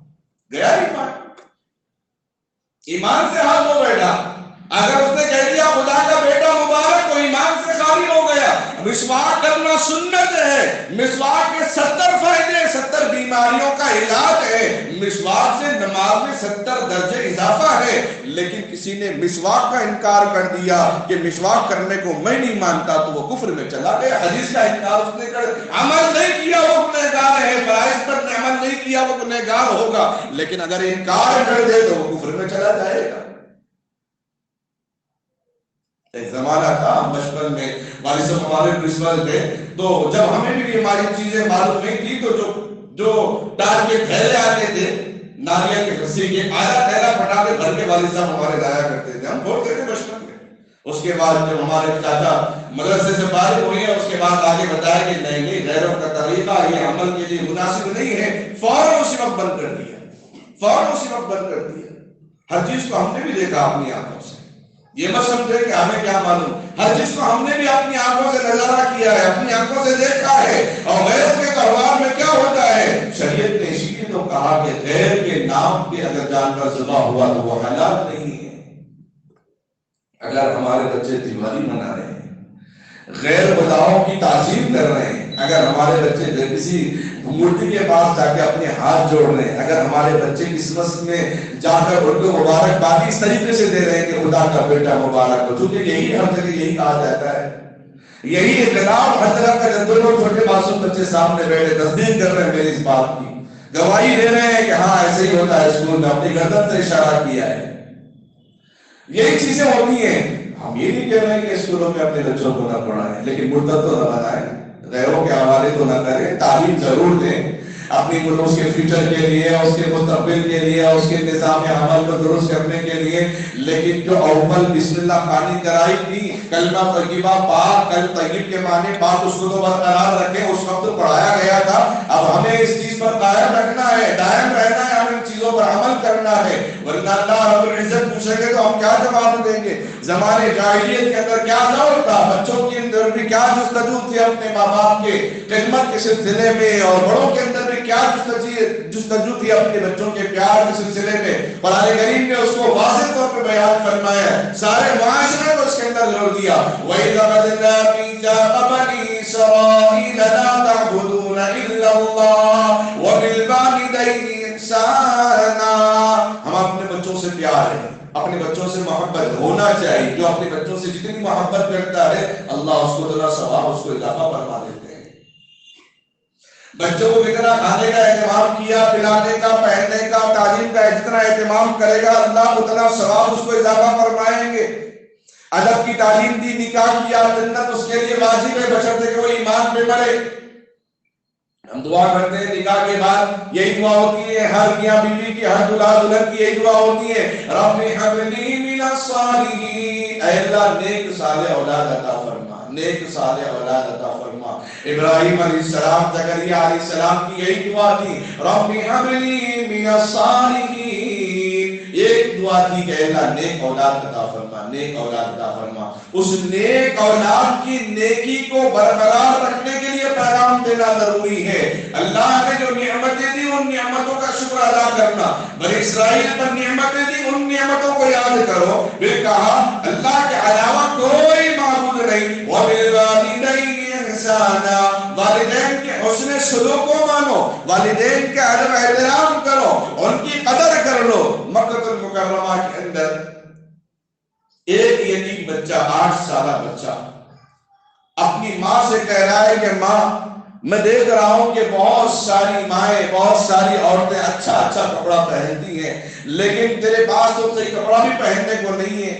گیا ایمان. ایمان سے حال ہو بیٹا. اگر اس نے کہہ دیا خدا کا بیٹا مبارک تو ایمان سے خالی ہو گیا. مسواک کرنا سنت ہے، مسواک کے 70 فائدے، 70 بیماریوں کا علاج ہے. مسواک سے نماز میں 70 درجے اضافہ ہے. لیکن کسی نے مسواک کا انکار کر دیا کہ مسواک کرنے کو میں نہیں مانتا تو وہ کفر میں چلا گیا. حدیث کا انکار اس نے کر عمل نہیں کیا وہ گنہگار ہے، فرائض پر نے عمل نہیں کیا وہ گنہگار ہوگا. لیکن اگر انکار کر دے تو وہ کفر میں چلا جائے گا. ایک زمانہ تھا بچپن میں والد صاحب ہمارے پرنسپل تھے، تو جب ہمیں بھی ہماری چیزیں معلوم نہیں تھی تو جو ٹار کے تھیلے آتے تھے ناریل کے رسی کے آیا تھیلا پھٹا کے بھر کے والد صاحب ہمارے لایا کرتے تھے، ہم پھوڑتے تھے بچپن میں. اس کے بعد جب ہمارے چاچا مدرسے سے فارغ ہوئے اس کے بعد آگے بتایا کہ نہیں غیروں کا طریقہ یہ عمل کے لیے مناسب نہیں ہے، فوراً اسی وقت بند کر دیا، فوراً اسی وقت بند کر دیا. ہر چیز کو ہم نے بھی دیکھا اپنی آنکھوں سے، یہ مت سمجھے کہ ہمیں کیا معلوم. ہر چیز کو ہم نے بھی اپنی آنکھوں سے نظارہ کیا ہے، اپنی آنکھوں سے دیکھا ہے. اور غیروں کے تہوار میں کیا ہوتا ہے؟ شریعت نے اسی لیے تو کہا کہ غیر کے نام پہ اگر جانور ذبح ہوا تو وہ حلال نہیں ہے. اگر ہمارے بچے دیوالی منا رہے ہیں، غیر خداؤں کی تعظیم کر رہے ہیں، اگر ہمارے بچے کسی مورتی کے پاس جا کے اپنے ہاتھ جوڑ رہے ہیں، اگر ہمارے بچے کرسمس میں جا کر ان کو مبارکبادی اس طریقے سے دے رہے ہیں کہ خدا کا بیٹا مبارک ہو، چونکہ یہی ہر جگہ یہی کہا جاتا ہے، یہی اختلاف ہر طرح کا، جب دونوں چھوٹے معصوم بچے سامنے بیٹھے تصدیق کر رہے ہیں میری اس بات کی، گواہی دے رہے ہیں کہ ہاں ایسے ہی ہوتا ہے، اسکول میں اپنی گردن سے اشارہ کیا ہے، یہی چیزیں ہوتی ہیں۔ ہم یہ نہیں کہہ رہے ہیں کہ اسکولوں میں اپنے بچوں کو نہ پڑھائیں، لیکن مرتد تو نہ بنائیں، غیروں کے حوالے تو نہ کریں، تعلیم ضرور دیں اپنی اس کے فیوچر کے لیے، اس کے مستقبل کے لیے، اس کے نظام عمل کو درست کرنے کے لیے، لیکن جو اول بسم اللہ خوانی کرائی تھی، کلمہ طیبہ پاک، طیب کے معنی پاک، اس کو تو برقرار رکھیں، اس وقت پڑھایا گیا تھا، اب ہمیں اس چیز پر قائم رکھنا ہے، دائم رہنا ہے، ہمیں ان چیزوں پر عمل کرنا ہے، ورنہ اللہ رب العزت پوچھیں گے تو ہم کیا جواب دیں گے؟ زمانے جاہلیت کے اندر کیا دور تھا، بچوں کے اندر بھی کیا جستجو تھی اپنے ماں باپ کے خدمت کے سلسلے میں، اور بڑوں کے اندر بھی کیا جستجو تھی اپنے بچوں کے پیار کے سلسلے میں، قرآن کریم نے اس کو واضح طور پہ بیان فرمایا ہے، سارے معاشرے کو اس کے اندر جوڑ دیا، وَإِذَا بَدْنَا مِيثَاقَ بَنِي إِسْرَائِيلَ لَا تَعْبُدُونَ إِلَّا اللَّهَ وَبِالْوَالِدَيْنِ إِحْسَانًا۔ ہم اپنے بچوں سے پیار ہے، اپنے بچوں سے محبت ہونا چاہیے، جو اپنے بچوں سے جتنی محبت کرتا ہے اللہ اس کو ذرا ثواب، اس کو اضافہ فرما دیتے ہیں۔ بچوں کو جتنا کھانے کا اہتمام کیا، پلانے کا، پہننے کا، تعلیم کا جتنا اہتمام کرے گا اللہ اتنا ثواب اس کو اضافہ فرمائیں گے۔ ادب کی تعلیم دی، نکاح کیا، جنت اس کے لیے واجب ہے بشرطے کہ وہ ایمان پہ مرے۔ ہم دعا کرتے ہیں نکاح کے بعد یہی دعا ہوتی ہے، ہر میاں بیوی کی، ہر دلہا دلہن کی یہی دعا ہوتی ہے، رب ہب لی من الصالحین، اے اللہ نیک صالح اولاد عطا فرما، نیک صالح اولاد عطا فرما۔ ابراہیم علیہ السلام، زکریا علیہ السلام کی یہی دعا تھی، رب ہب لی من الصالحین، ایک دعا تھی کہ اللہ نیک اولاد عطا فرما، نیک اولاد عطا فرما۔ اس نیک اولاد کی نیکی کو برقرار رکھنے کے لیے پیغام دینا ضروری ہے۔ اللہ نے جو نعمتیں دی ان نعمتوں کا شکر ادا کرنا، بنی اسرائیل پر نعمتیں دی ان نعمتوں کو یاد کرو، پھر کہا اللہ کے علاوہ کوئی معبود نہیں، وَبِالْوَالِدَيْنِ إِحْسَانًا، والدین کے حسن سلوک کو مانو، والدین کے ادب احترام کرو، ان کی قدر کر لو۔ مکہ المکرمہ کے اندر ایک یتیم بچہ، 8 سالہ بچہ اپنی ماں سے کہہ رہا ہے کہ ماں میں دیکھ رہا ہوں کہ بہت ساری مائیں، بہت ساری عورتیں اچھا اچھا کپڑا پہنتی ہیں، لیکن تیرے پاس تو صحیح کپڑا بھی پہننے کو نہیں ہے،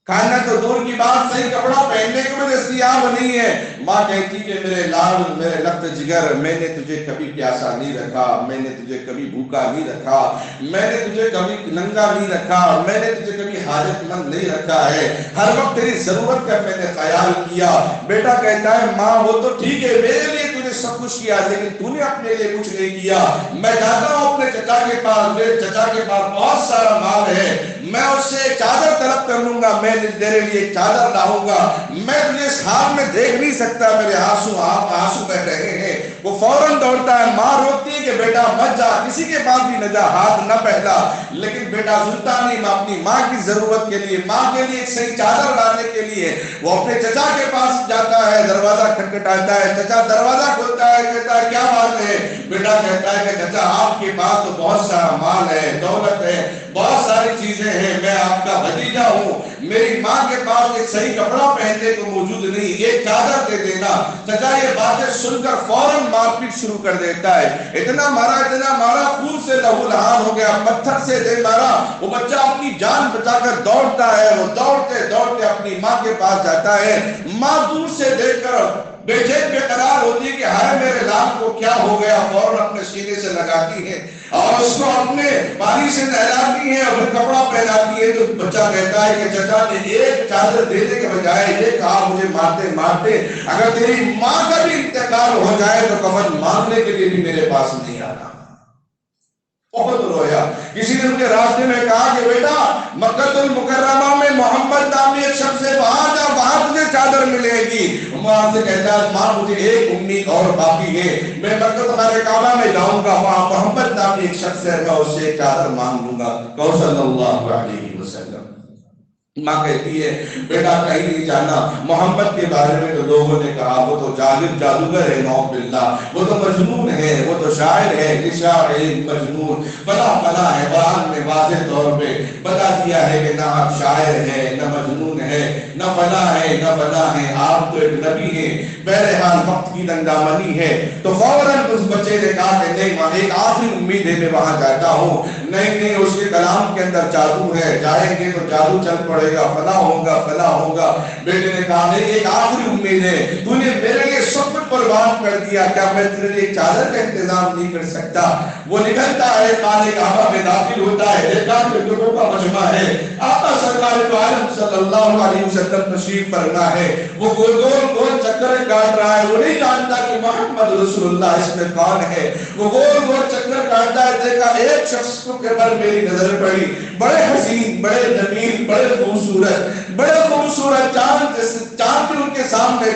کھانا تو دور کی بات، صحیح کپڑا پہننے کو بھی دستیاب نہیں ہے۔ ماں کہتی کہ میرے لال، میرے لخت جگر، میں نے تجھے کبھی پیاسا نہیں رکھا، میں نے تجھے کبھی بھوکا نہیں رکھا، میں نے تجھے کبھی ننگا نہیں رکھا، میں نے تجھے کبھی حاجت مند نہیں رکھا ہے، ہر وقت تیری ضرورت کا میں نے خیال کیا۔ بیٹا کہتا ہے ماں وہ تو ٹھیک ہے، میرے لیے تجھے سب کچھ کیا، لیکن تو نے اپنے لیے کچھ نہیں کیا۔ میں جاتا ہوں اپنے چچا کے پاس، میرے چچا کے پاس بہت سارا مال ہے، میں اس سے ایک چادر طلب کر لوں گا، میں تیرے لیے ایک چادر لاؤں گا، میں تجھے اس حال میں دیکھ نہیں سکتا، میرے آنسو بہ رہے ہیں۔ وہ فوراً دوڑتا ہے، ماں روکتی ہے کہ بیٹا مت جا، کسی کے پاس بھی نہ جا، ہاتھ نہ پھیلا، لیکن بیٹا سنتا نہیں، میں اپنی ماں کی ضرورت کے لیے، ماں کے لیے ایک صحیح چادر لانے کے لیے وہ اپنے چچا کے پاس جاتا ہے، دروازہ کھٹکھٹاتا ہے، چچا دروازہ کھولتا ہے، کہتا ہے کیا بات ہے؟ بیٹا کہتا ہے کہ چچا آپ کے پاس تو بہت سارا مال ہے، دولت ہے، بہت ساری چیزیں ہیں، میں آپ کا بھتیجا ہوں، میری ماں کے پاس ایک صحیح کپڑا پہننے کو موجود نہیں، ایک چادر دے دینا۔ چچا یہ باتیں سن کر فوراً مار پیٹ شروع کر دیتا ہے، اتنا مارا خون سے لہو لہان ہو گیا، پتھر سے دے مارا۔ وہ بچہ اپنی جان بچا کر دوڑتا ہے، وہ دوڑتے دوڑتے اپنی ماں کے پاس جاتا ہے، ماں دور سے دیکھ کر بے چین بے قرار ہوتی ہے کہ ہائے میرے لال کو کیا ہو گیا، فوراً اپنے سینے سے لگاتی ہے اور اس کو اپنے پانی سے نہلاتی ہے اور کپڑا پہناتی ہے۔ تو بچہ کہتا ہے کہ چچا نے ایک چادر دینے کے بجائے یہ کہا مجھے مارتے مارتے اگر تیری ماں کا بھی انتقال ہو جائے تو کفن مانگنے کے لیے بھی میرے پاس نہیں آنا۔ بہت رویا۔ کسی نے مجھے راستے میں کہا کہ بیٹا مکہ المکرمہ میں محمد نامی ایک شخص سے وہاں جا، وہاں تجھے چادر ملے گی۔ وہاں سے کہتا ہے ماں مجھے ایک امید اور باقی ہے، میں مکہ تمہارے کعبہ میں جاؤں گا، وہاں محمد نامی ایک شخص ہے، میں اس سے ایک چادر مانگ لوں گا۔ کہو صلی اللہ علیہ وسلم۔ ماں کہتی ہے بیٹا کہیں نہیں جانا، محمد کے بارے میں تو لوگوں نے کہا وہ تو جادوگر ہے، نعوذ باللہ، وہ تو مجنون ہے، وہ تو شاعر ہے، شاعر مجنون، بلا ہے۔ قرآن میں واضح طور پہ بتا دیا ہے کہ نہ آپ شاعر ہے، نہ مجنون ہے، نہ فلا ہے، نہ بلا ہے، آپ تو ایک نبی ہیں۔ بہرحال وقت کی دندامنی ہے تو فوراً اس بچے نے کہا کہ نہیں ماں، ایک آخری امید ہے، میں وہاں جاتا ہوں۔ نہیں اس کے کلام کے اندر جادو ہے، جائیں گے تو جادو چل پڑے گا، فلاں ہوگا فلاں ہوگا۔ بیٹے نے کہا نہیں، ایک آخری امید ہے، تو نے میرے لیے سب کچھ برباد کر دیا، کیا میں تیرے لیے چادر کا انتظام نہیں کر سکتا؟ وہ نکلتا ہے، خانے کعبہ میں داخل ہوتا ہے، دیکھا کہ لوگوں کا مجمع ہے، آقا سرکار دو عالم صلی اللہ علیہ وسلم تشریف فرما ہے، وہ گول چکر کاٹ رہا ہے، وہ نہیں جانتا کہ محمد رسول اللہ اس میں کون ہے۔ وہ گول چکر کاٹتا ہے، دیکھا ایک شخص کو کے پر میری نظر پڑی، بڑے حسین، بڑے جمیل، بڑے خوبصورت چاند ان کے سامنے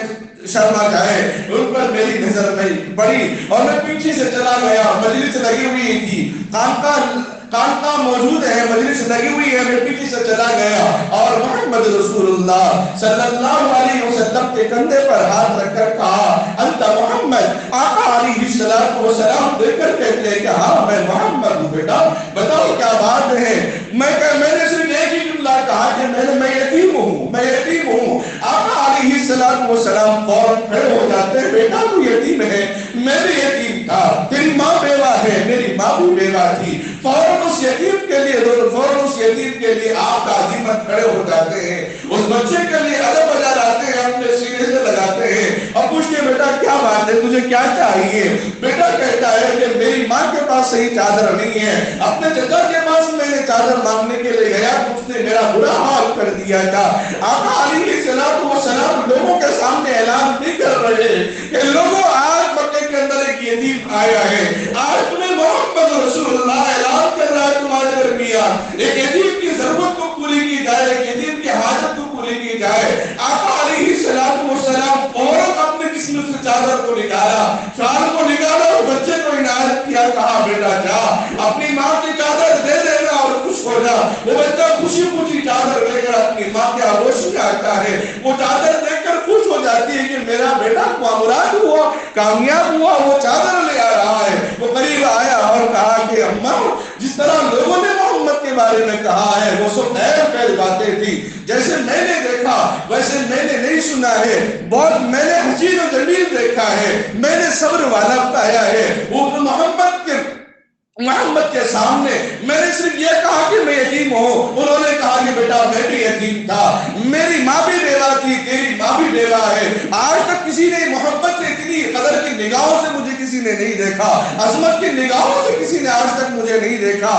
شرما جائے، ان پر میری نظر نہیں پڑی اور میں پیچھے سے چلا گیا۔ مجلس لگی ہوئی تھی، خانقاہ موجود ہے، مجلس لگی ہوئی ہے، میں پیچھے سے چلا گیا اور محمد رسول اللہ صلی اللہ علیہ وسلم کے کندھے پر ہاتھ رکھ کر کہا انت محمد۔ آقا علیہ السلام دیکھ کر کہتے ہیں کہ ہاں میں محمد ہوں۔ بیٹا بتاؤ کیا بات ہے؟ میں نے صرف ایک ہی جملہ کہا کہ میں یتیم ہوں۔ آقا علیہ السلام فوراً کھڑے ہو جاتے ہیں، بیٹا تو یتیم ہے، میں بھی یتیم تھا، تیری ماں بیوہ ہے، میری ماں بھی بیوہ تھی۔ فوراً اس یتیم کے لیے آپ عظیمت کھڑے ہو جاتے ہیں، اس بچے کے لیے ادب بجا لاتے ہیں، اپنے سینے سے لگاتے ہیں اور پوچھتے بیٹا کیا بات ہے، تجھے کیا چاہیے؟ بیٹا کہتا ہے کہ میری ماں کے پاس صحیح چادر نہیں ہے، اپنے چچا کے پاس میں نے چادر مانگنے کے لیے گیا تو اس نے میرا برا حال کر دیا تھا۔ آقا علیہ السلام لوگوں کے سامنے اعلان نہیں کر رہے کہ لوگوں آج مکے کے اندر ایک یتیم آیا ہے، آج تمہیں محمد رسول اللہ اعلان کر رہا ہے تمہارے درمیان ایک یتیم کی ضرورت کو پوری کی جائے، ایک یتیم کی حاجت کو پوری کی جائے۔ آقا علیہ السلام فوراً اپنے جسم سے چادر کو نکالا، شال کو نکالا اور بچے کو عنایت کیا، کہا بیٹا جا اپنی ماں کی چادر دے دینا اور خوش ہو جا۔ وہ بچہ خوشی خوشی چادر لے کر اپنی ماں کے آغوش میں آتا ہے، وہ چادر دیکھ کر خوش ہو جاتی ہے کہ میرا بیٹا مراد ہوا، کامیاب ہوا، وہ چادر لے آ رہا ہے۔ وہ قریب آیا اور کہا کہ اماں جس طرح لوگوں نے محمد کے بارے میں کہا ہے وہ سب خیر باتیں تھی، جیسے میں نے دیکھا ویسے میں نے نہیں سنا ہے، بہت میں نے حسین و جمیل دیکھا ہے، میں نے صبر والا پایا ہے۔ وہ محمد کے سامنے میں نے صرف یہ کہا کہ میں یتیم ہوں، انہوں نے کہا کہ بیٹا میں بھی یتیم تھا، میری ماں بھی بیوہ تھی، تیری ماں بھی بیوہ ہے۔ آج تک کسی نے محبت سے اتنی قدر کی نگاہوں سے مجھے کسی نے نہیں دیکھا، عظمت کی نگاہوں سے کسی نے آج تک مجھے نہیں دیکھا۔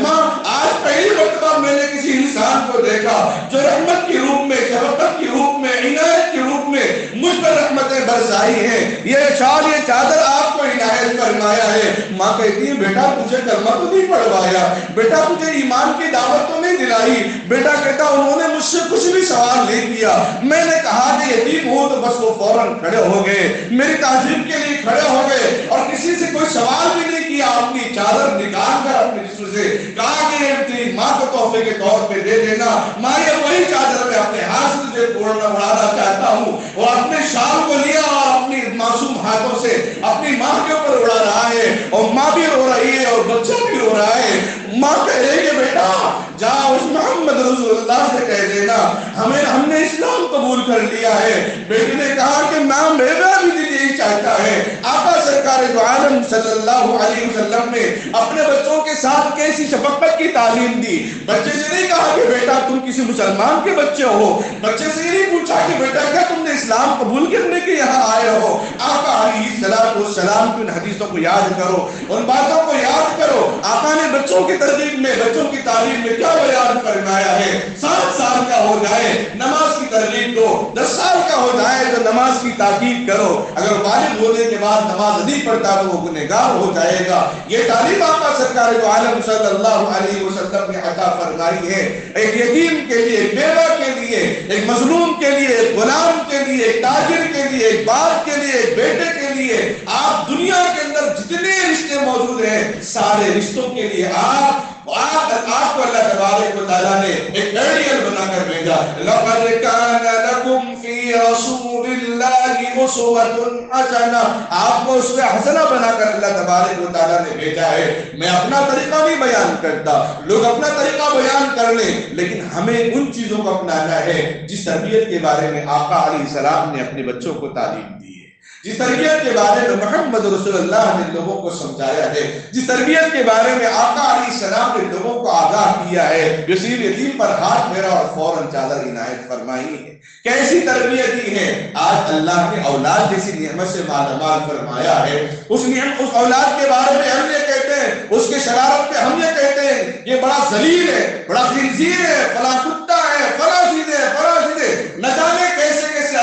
ماں آج پہلی مرتبہ میں نے کسی انسان کو دیکھا جو رحمت کی روپ میں، شفقت کی روپ میں، عنایت کی روپ میں مجھ پر رحمتیں برسائی ہیں۔ یہ شال، یہ چادر آپ کو عنایت فرمایا ہے۔ ماں کہتی ہے بیٹا تجھے کلمہ تو نہیں پڑھوایا، بیٹا تجھے ایمان کی دعوت تو نہیں دلائی؟ بیٹا کہتا انہوں نے مجھ سے کچھ بھی سوال نہیں کیا، میں نے کہا کہ یتیم ہوں تو بس وہ فوراً کھڑے ہو گئے، میری تعظیم کے لیے کھڑے ہو گئے اور کسی سے کوئی سوال بھی نہیں کیا، اپنی چادر نکال کر اپنے جسم سے کہا کہ تیری ماں کو تحفے کے طور پہ دے دینا۔ ماں یہ وہی چادر میں اپنے ہاتھ سے تجھے اڑانا چاہتا ہوں، اور اپنے شال کو لیا اور اپنی معصوم ہاتھوں سے اپنی ماں کے اوپر اڑا رہا ہے، اور ماں بھی رو رہی ہے اور بچہ بھی رو رہا ہے۔ ماں کہہ رہی ہے بیٹا جا اس محمد رسول اللہ سے کہہ دینا ہم نے اسلام قبول کر لیا ہے۔ بیٹی نے کہا کہ ماں میرا بھی دل یہی چاہتا ہے۔ آقا سرکار دو عالم صلی اللہ علیہ وسلم نے اپنے بچوں کے ساتھ کیسی شفقت کی تعلیم دی۔ بچے سے نہیں کہا کہ بیٹا تم کسی مسلمان کے بچے ہو، بچے سے یہ نہیں پوچھا کہ بیٹا کیا تم نے اسلام قبول کرنے کے یہاں آئے ہو۔ آقا علیہ السلام کی ان حدیثوں کو یاد کرو، ان باتوں کو یاد کرو۔ آقا نے بچوں کی ترغیب میں، بچوں کی تعلیم میں کیا بیان فرمایا ہے؟ 7 سال کا ہو جائے نماز کی ترغیب دو، 10 سال کا ہو جائے تو نماز کی تاکید کرو، اگر بالغ ہونے کے بعد نماز نہیں پڑھتا تو وہ گنہگار ہو جائے گا۔ یہ تعلیم آقا سرکار دو عالم صلی اللہ علیہ وسلم نے عطا فرمائی ہے، ایک یتیم کے لیے، ایک بیوہ کے لیے، ایک مظلوم کے لیے، ایک غلام کے لیے، ایک تاجر کے لیے، ایک باپ کے لیے، ایک بیٹے کے لیے۔ آپ دنیا کے اندر جتنے رشتے موجود ہیں سارے رشتوں کے لیے آپ آپ کو اللہ تبارک و تعالیٰ نے ایک آئیڈیل بنا کر بھیجا. لقد كان لكم في رسول الله اسوة حسنہ، آپ کو اس میں حسنہ بنا کر اللہ تبارک و تعالیٰ نے بھیجا ہے. میں اپنا طریقہ نہیں بیان کرتا، لوگ اپنا طریقہ بیان کر لیں، لیکن ہمیں ان چیزوں کو اپنانا ہے جس تربیت کے بارے میں آقا علیہ السلام نے اپنے بچوں کو تعلیم دی ہے، جس تربیت کے بارے میں محمد رسول اللہ نے لوگوں کو سمجھایا ہے، جس تربیت کے بارے میں آقا علیہ السلام نے لوگوں کو آگاہ کیا ہے. یسیر یتیم پر ہاتھ پھیرا اور فوراً چادر عنایت فرمائی ہے. کیسی تربیت دی ہے؟ آج اللہ نے اولاد جیسی نعمت سے مالا مال فرمایا ہے. اس اولاد کے بارے میں ہم یہ کہتے ہیں، اس کے شرارت پہ ہم یہ کہتے ہیں یہ بڑا ذلیل ہے، بڑا خنزیر ہے، فلاں کتا ہے، فلاں سیدھے فلاں سیدھے، نہ جانے کیسے کیسے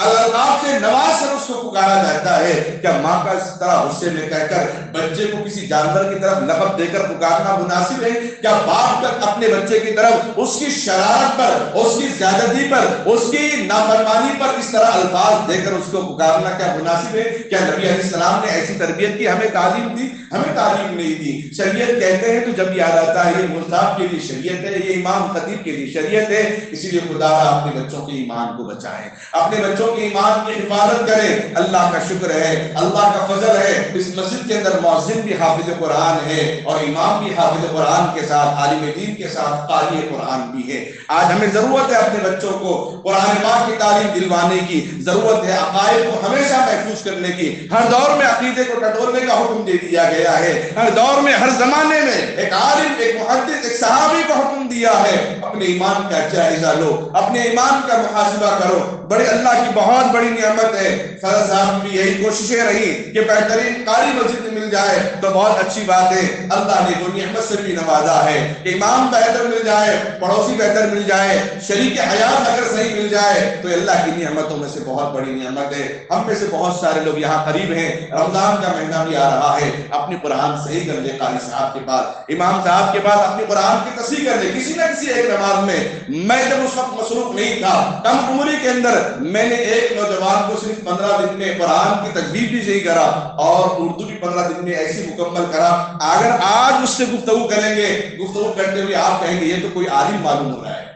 القاب سے نواز کر اس کو پکارا جاتا ہے. کیا ماں کا اس طرح غصے میں کہہ کر بچے کو کسی جانور کی طرف لقب دے کر پکارنا مناسب ہے؟ کیا باپ تک اپنے بچے کی طرف اس کی شرارت پر، اس کی زیادتی پر، اس کی نافرمانی پر اس طرح الفاظ دے کر اس کو پکارنا کیا مناسب ہے؟ کیا نبی علیہ السلام نے ایسی تربیت کی؟ ہمیں تعلیم دی؟ ہمیں تعلیم نہیں دی. شریعت کہتے ہیں تو جب یاد آتا ہے یہ مصحف کے لیے شریعت ہے، یہ امام خطیب کے لیے شریعت ہے. اسی لیے خدا اپنے بچوں کے ایمان کو بچائیں، اپنے بچوں کے ایمان کی حفاظت کریں. اللہ کا شکر ہے، اللہ کا فضل ہے، اس مسجد کے اندر مؤذن بھی حافظ قرآن ہے اور امام بھی حافظ قرآن کے ساتھ عالم دین کے ساتھ قاری قرآن بھی ہے. آج ہمیں ضرورت ہے اپنے بچوں کو قرآن پاک کی تعلیم دلوانے کی، ضرورت ہے عقائد کو ہمیشہ محفوظ کرنے کی. ہر دور میں عقیدے کو ٹٹولنے کا حکم دے دیا گیا ہے، ہر دور میں، ہر زمانے میں ایک عالم، ایک محدث، ایک صحابی کو حکم دیا ہے اپنے ایمان کا جائزہ لو، اپنے ایمان کا محاسبہ کرو. بڑے اللہ کی بہت بڑی نعمت ہے. فضل صاحب کی یہی کوششیں رہی کہ بہترین قاری مسجد مل جائے تو بہت اچھی بات ہے. اللہ نے وہ نعمت سے بھی نوازا ہے. امام بہتر مل جائے، پڑوسی بہتر مل جائے، شریک حیات اگر صحیح مل جائے تو اللہ کی نعمتوں میں سے بہت بڑی نعمت ہے. ہم میں سے بہت سارے لوگ یہاں قریب ہیں، رمضان کا مہینہ بھی آ رہا ہے، اپنی قرآن صحیح کر لے. قاری صاحب کے پاس، امام صاحب کے پاس اپنی قرآن کی تصحیح کر لے کسی نہ کسی ایک نماز میں. میں جب اس وقت مصروف نہیں تھا، کم عمری کے اندر، میں نے ایک نوجوان کو صرف 15 دن میں قرآن کی تجوید بھی صحیح کرا اور اردو بھی 15 دن میں ایسی مکمل کرا. اگر آج اس سے گفتگو کریں گے، گفتگو کرتے ہوئے آپ کہیں گے یہ تو کوئی عالم معلوم ہو رہا ہے.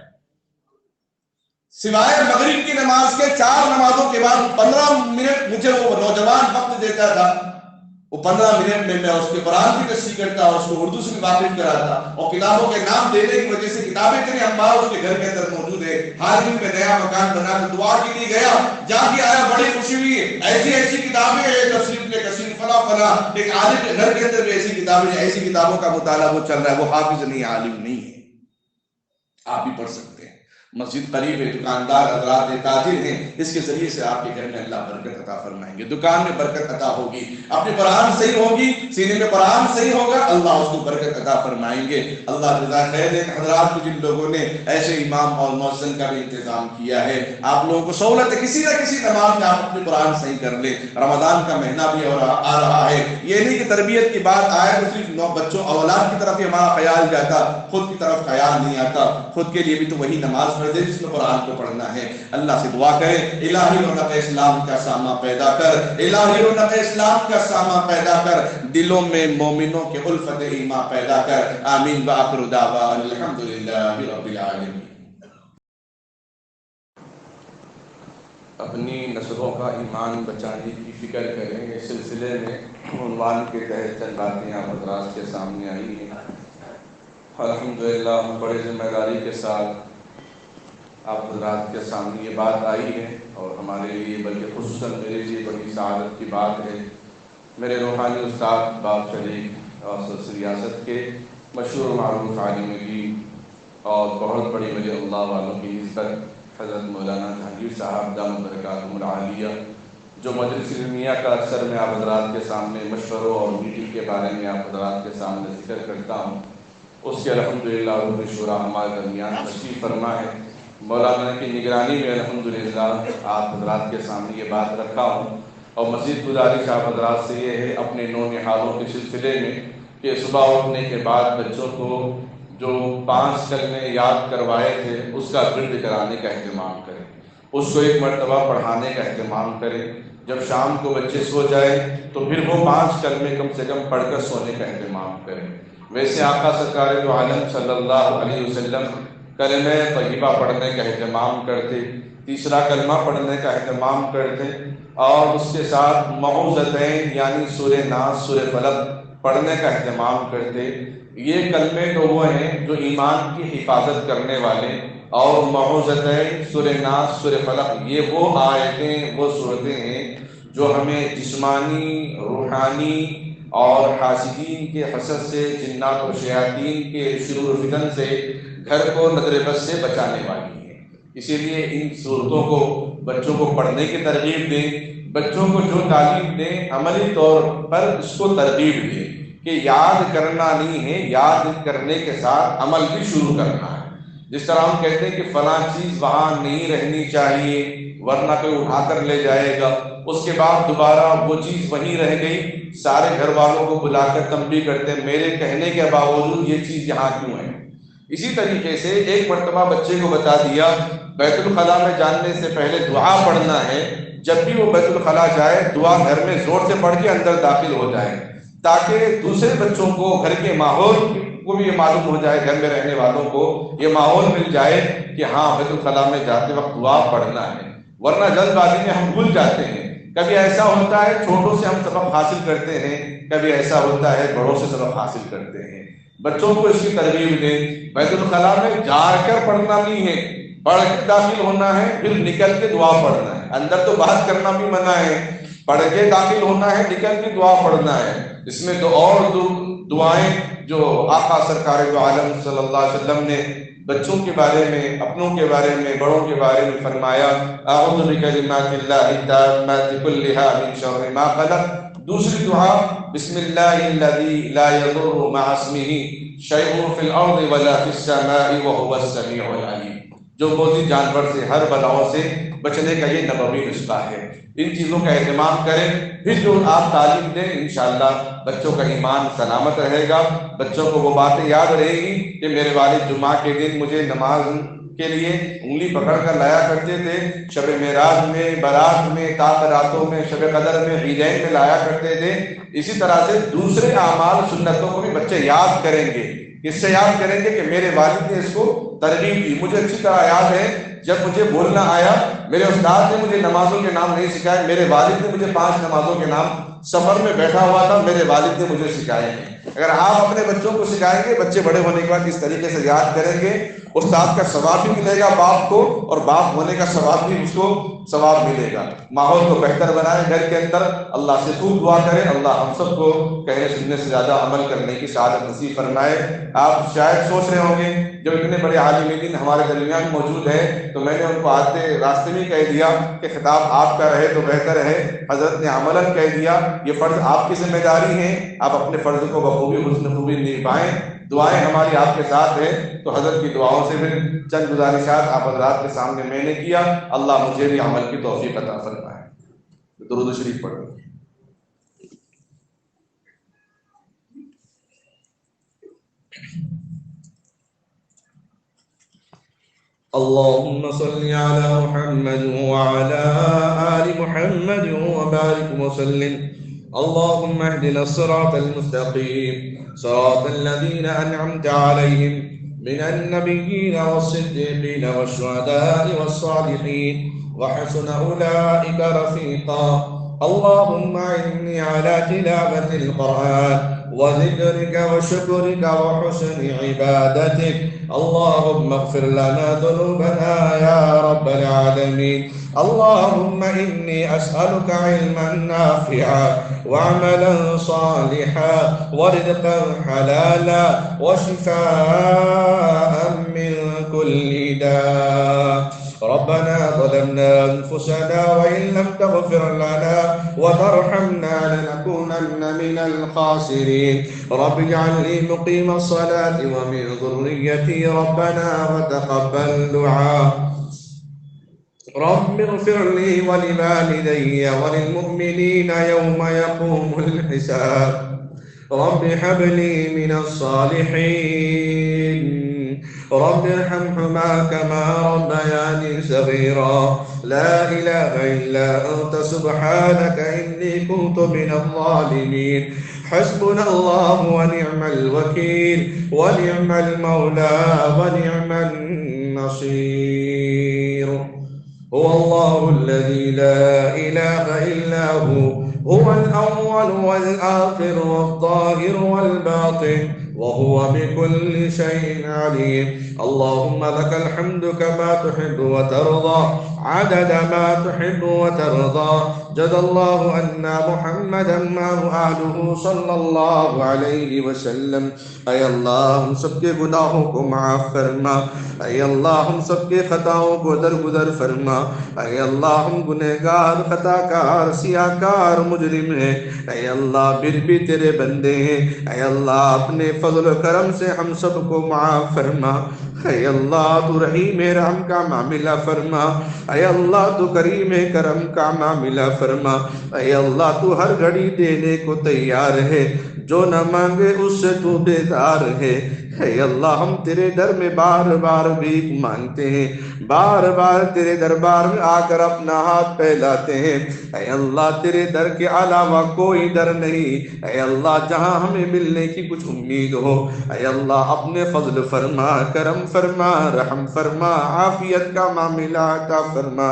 سوائے مغرب کی نماز کے 4 نمازوں کے بعد 15 منٹ مجھے وہ نوجوان وقت دیتا تھا. وہ 15 منٹ میں اس کے قرآن کی تصحیح کرتا اور اس کو اردو سے بھی واقف کراتا. اور کتابوں کے نام دینے کی وجہ سے کتابیں اتنی انبار اس کے گھر کے اندر موجود ہے. حاضر میں نیا مکان بنا کر دعا کے لیے گیا، جا کے آیا، بڑی خوشی ہوئی. ایسی ایسی کتابیں ہیں تفسیر کے کثیر فلا فلا. ایک عالم کے گھر کے اندر بھی ایسی کتابیں، ایسی کتابوں کا مطالعہ وہ چل رہا ہے. وہ حافظ نہیں، عالم نہیں ہے. آپ بھی پڑھ سکتے ہیں. مسجد قریب ہے، دکاندار حضرات ہیں، تاجر ہیں، اس کے ذریعے سے آپ کے گھر میں اللہ برکت عطا فرمائیں گے. دکان میں برکت عطا ہوگی، اپنے قرآن صحیح ہوگی، سینے میں قرآن صحیح ہوگا، اللہ اس کو برکت عطا فرمائیں گے. اللہ جزائے خیر دے حضرات کو جن لوگوں نے ایسے امام اور مؤذن کا بھی انتظام کیا ہے. آپ لوگوں کو سہولت ہے، کسی نہ کسی نماز میں آپ اپنے قرآن صحیح کر لیں. رمضان کا مہینہ بھی آ رہا ہے. یہ نہیں کہ تربیت کی بات آئے تو صرف بچوں اولاد کی طرف ہی ہمارا خیال جاتا، خود کی طرف خیال نہیں آتا. خود کے لیے بھی تو وہی نماز دے جس میں قرآن کو پڑھنا ہے. اللہ سے دعا کریں الہی رونق اسلام کا سامہ پیدا کر، الہی رونق اسلام کا سامہ پیدا کر، دلوں میں مومنوں کے الفت ایمان پیدا کر. آمین. وآخر دعوانا الحمدللہ رب العالمین. اپنی نسلوں کا ایمان بچانے کی فکر کریں. اس سلسلے میں عنوان کے تحت چند باتیں آپ حضرات کے سامنے آئی ہیں. الحمدللہ بڑے ذمہ داری کے ساتھ آپ حضرات کے سامنے یہ بات آئی ہے اور ہمارے لیے بلکہ خصوصاً میرے لیے بڑی سعادت کی بات ہے. میرے روحانی استاد باپ شریف اور ریاست کے مشہور و معروف عالم دین اور بہت بڑی ولی اللہ والوں کی نسبت حضرت مولانا جہانگیر صاحب دامت برکاتہم العالیہ، جو مجلس علمیہ کا اکثر میں آپ حضرات کے سامنے مشوروں اور میٹنگ کے بارے میں آپ حضرات کے سامنے ذکر کرتا ہوں، اس کے الحمدللہ عروج شورا ہمارے درمیان تشریف فرما ہے. مولانا کی نگرانی میں الحمدللہ آپ حضرات کے سامنے یہ بات رکھا ہوں. اور مزید گزارش آپ حضرات سے یہ ہے اپنے نونہالوں کے سلسلے میں کہ صبح اٹھنے کے بعد بچوں کو جو 5 کلمے یاد کروائے تھے اس کا ورد کرانے کا اہتمام کریں، اس کو 1 مرتبہ پڑھانے کا اہتمام کریں. جب شام کو بچے سو جائیں تو پھر وہ 5 کلمے کم سے کم پڑھ کر سونے کا اہتمام کریں. ویسے آقا سرکار دو عالم صلی اللہ علیہ وسلم کلمہ طیبہ پڑھنے کا اہتمام کرتے، تیسرا کلمہ پڑھنے کا اہتمام کرتے، اور اس کے ساتھ معوذتین یعنی سورہ ناس سورہ فلق پڑھنے کا اہتمام کرتے۔ یہ کلمے تو وہ ہیں جو ایمان کی حفاظت کرنے والے، اور معوذتین سورہ ناس سورہ فلق یہ وہ آیتیں وہ صورتیں ہیں جو ہمیں جسمانی، روحانی اور حاسدین کے حسد سے، جنات و شیاطین کے شرور و فتن سے، گھر کو نظر بد سے بچانے والی ہیں۔ اسی لیے ان صورتوں کو بچوں کو پڑھنے کی ترغیب دیں، بچوں کو جو تعلیم دیں عملی طور پر اس کو ترغیب دیں کہ یاد کرنا نہیں ہے، یاد کرنے کے ساتھ عمل بھی شروع کرنا ہے۔ جس طرح ہم کہتے ہیں کہ فلاں چیز وہاں نہیں رہنی چاہیے ورنہ کوئی اٹھا کر لے جائے گا، اس کے بعد دوبارہ وہ چیز وہیں رہ گئی، سارے گھر والوں کو بلا کر تنبیہ کرتے ہیں میرے کہنے کے باوجود یہ چیز یہاں کیوں ہے۔ اسی طریقے سے ایک مرتبہ بچے کو بتا دیا بیت الخلاء میں جانے سے پہلے دعا پڑھنا ہے، جب بھی وہ بیت الخلاء جائے دعا گھر میں زور سے پڑھ کے اندر داخل ہو جائے، تاکہ دوسرے بچوں کو، گھر کے ماحول کو بھی یہ معلوم ہو جائے، گھر میں رہنے والوں کو یہ ماحول مل جائے کہ ہاں بیت الخلاء میں جاتے وقت دعا پڑھنا ہے۔ ورنہ جلد بازی میں ہم بھول جاتے ہیں۔ کبھی ایسا ہوتا ہے چھوٹوں سے ہم سبق حاصل کرتے ہیں، کبھی ایسا ہوتا ہے بڑوں سے سبق حاصل کرتے ہیں۔ بچوں کو اس کی ترغیب دیں، بیت الخلاء میں جا کر پڑھنا نہیں ہے، پڑھ کے داخل ہونا ہے، پھر نکل کے دعا پڑھنا ہے۔ اندر تو بات کرنا بھی منع ہے، پڑھ کے داخل ہونا ہے، نکل کے دعا پڑھنا ہے۔ اس میں تو اور دعائیں جو آقا سرکار دو عالم صلی اللہ علیہ وسلم نے بچوں کے بارے میں، اپنوں کے بارے میں، بڑوں کے بارے میں فرمایا، اعوذ بکلمات اللہ التامات کلھا من شر ما خلق۔ دوسری دعا بسم اللہ الذی لا یضر مع اسمہ شیء فی الارض ولا فی السماء وهو السمیع العلیم۔ جو موذی جانور سے، ہر بلاؤں سے بچنے کا یہ نبوی نسخہ ہے۔ ان چیزوں کا اہتمام کریں، پھر جو آپ تعلیم دیں انشاءاللہ بچوں کا ایمان سلامت رہے گا، بچوں کو وہ باتیں یاد رہے گی کہ میرے والد جمعہ کے دن مجھے نماز کے لیے انگلی پکڑ کر لایا کرتے تھے، شب معراج میں، برات میں، تعطراتوں میں، شب قدر میں، عیدین میں لایا کرتے تھے۔ اسی طرح سے دوسرے اعمال سنتوں کو بھی بچے یاد کریں گے۔ اس سے یاد کریں گے کہ میرے والد نے اس کو ترغیب دی۔ مجھے اچھی طرح یاد ہے جب مجھے بولنا آیا، میرے استاد نے مجھے نمازوں کے نام نہیں سکھائے، میرے والد نے مجھے 5 نمازوں کے نام سفر میں بیٹھا ہوا تھا میرے والد نے مجھے سکھائے ہیں۔ اگر آپ اپنے بچوں کو سکھائیں گے، بچے بڑے ہونے کے بعد اس طریقے سے یاد کریں گے، استاد کا ثواب بھی ملے گا باپ کو، اور باپ ہونے کا ثواب بھی اس کو ثواب ملے گا۔ ماحول کو بہتر بنائیں گھر کے اندر، اللہ سے خوب دعا کریں، اللہ ہم سب کو کہنے سننے سے زیادہ عمل کرنے کی سعادت نصیب فرمائے۔ آپ شاید سوچ رہے ہوں گے جب اتنے بڑے عالم دین ہمارے درمیان موجود ہے تو میں نے ان کو آتے راستے میں کہہ دیا کہ خطاب آپ کا رہے تو بہتر ہے۔ حضرت نے عملاً کہہ دیا یہ فرض آپ کی ذمہ داری ہے، آپ اپنے فرض کو بخوبی حسن خوبی نبھائیں، دعائیں ہماری آپ کے ساتھ ہیں۔ تو حضرت کی دعاؤں سے پھر چند گزارشات آپ حضرات کے سامنے میں نے کیا، اللہ مجھے بھی عمل کی توفیق عطا فرمائے۔ درود شریف پڑھیں۔ اللهم صل على محمد وعلى آل محمد وبارك وسلم. اللهم اهدنا الصراط المستقيم صراط الذين أنعمت عليهم من النبيين والصديقين والشهداء والصالحين وحسن أولئك رفيقا. اللهم أعني على تلاوة القرآن وذكرك وشكرك وحسن عبادتك. اللهم اغفر لنا ذنوبنا يا رب العالمين. اللهم إني أسألك علما نافعا وعملا صالحا ورزقا حلالا وشفاء من كل داء. ربنا ظلمنا أنفسنا وإن لم تغفر لنا وترحمنا لنكونن من الخاسرين. رب اجعلني مقيم الصلاة ومن ذريتي ربنا وتقبل دعاء. رب اغفر لي ولوالدي وللمؤمنين يوم يقوم الحساب. رب هب لي من الصالحين. رب ارحمهما كما ربياني صغيرا. لا إله إلا أنت سبحانك إني كنت من الظالمين. حسبنا الله ونعم الوكيل ونعم المولى ونعم النصير. هو الله الذي لا إله إلا هو الأول والآخر والظاهر والباطن وهو بكل شيء عليم. اللهم لك الحمد كما تحب وترضى عدد ما تحب وترضى. جزا الله أن محمدا معه أهله صلى الله عليه وسلم. اے اللہ ہم سب کے گناہوں کو معاف فرما. اے اللہ ہم سب کے خطاؤں کو درگزر فرما. اے اللہ ہم گنہگار خطا کار سیاہ کار مجرم ہیں. اے اللہ پھر بھی تیرے بندے ہیں. اے اللہ اپنے فضل و کرم سے ہم سب کو معاف فرما. اے اللہ تو رحیم رحم کا معاملہ فرما. اے اللہ تو کریم کرم کا معاملہ فرما. اے اللہ تو ہر گھڑی دینے کو تیار ہے. جو نہ مانگے اس سے تو بیزار ہے. اے اللہ ہم تیرے در میں بار بار بھیک مانگتے ہیں. بار بار تیرے دربار میں آ کر اپنا ہاتھ پھیلاتے ہیں. اے اللہ تیرے در کے علاوہ کوئی در نہیں. اے اللہ جہاں ہمیں ملنے کی کچھ امید ہو اے اللہ اپنے فضل فرما کرم فرما رحم فرما عافیت کا معاملہ عطا فرما.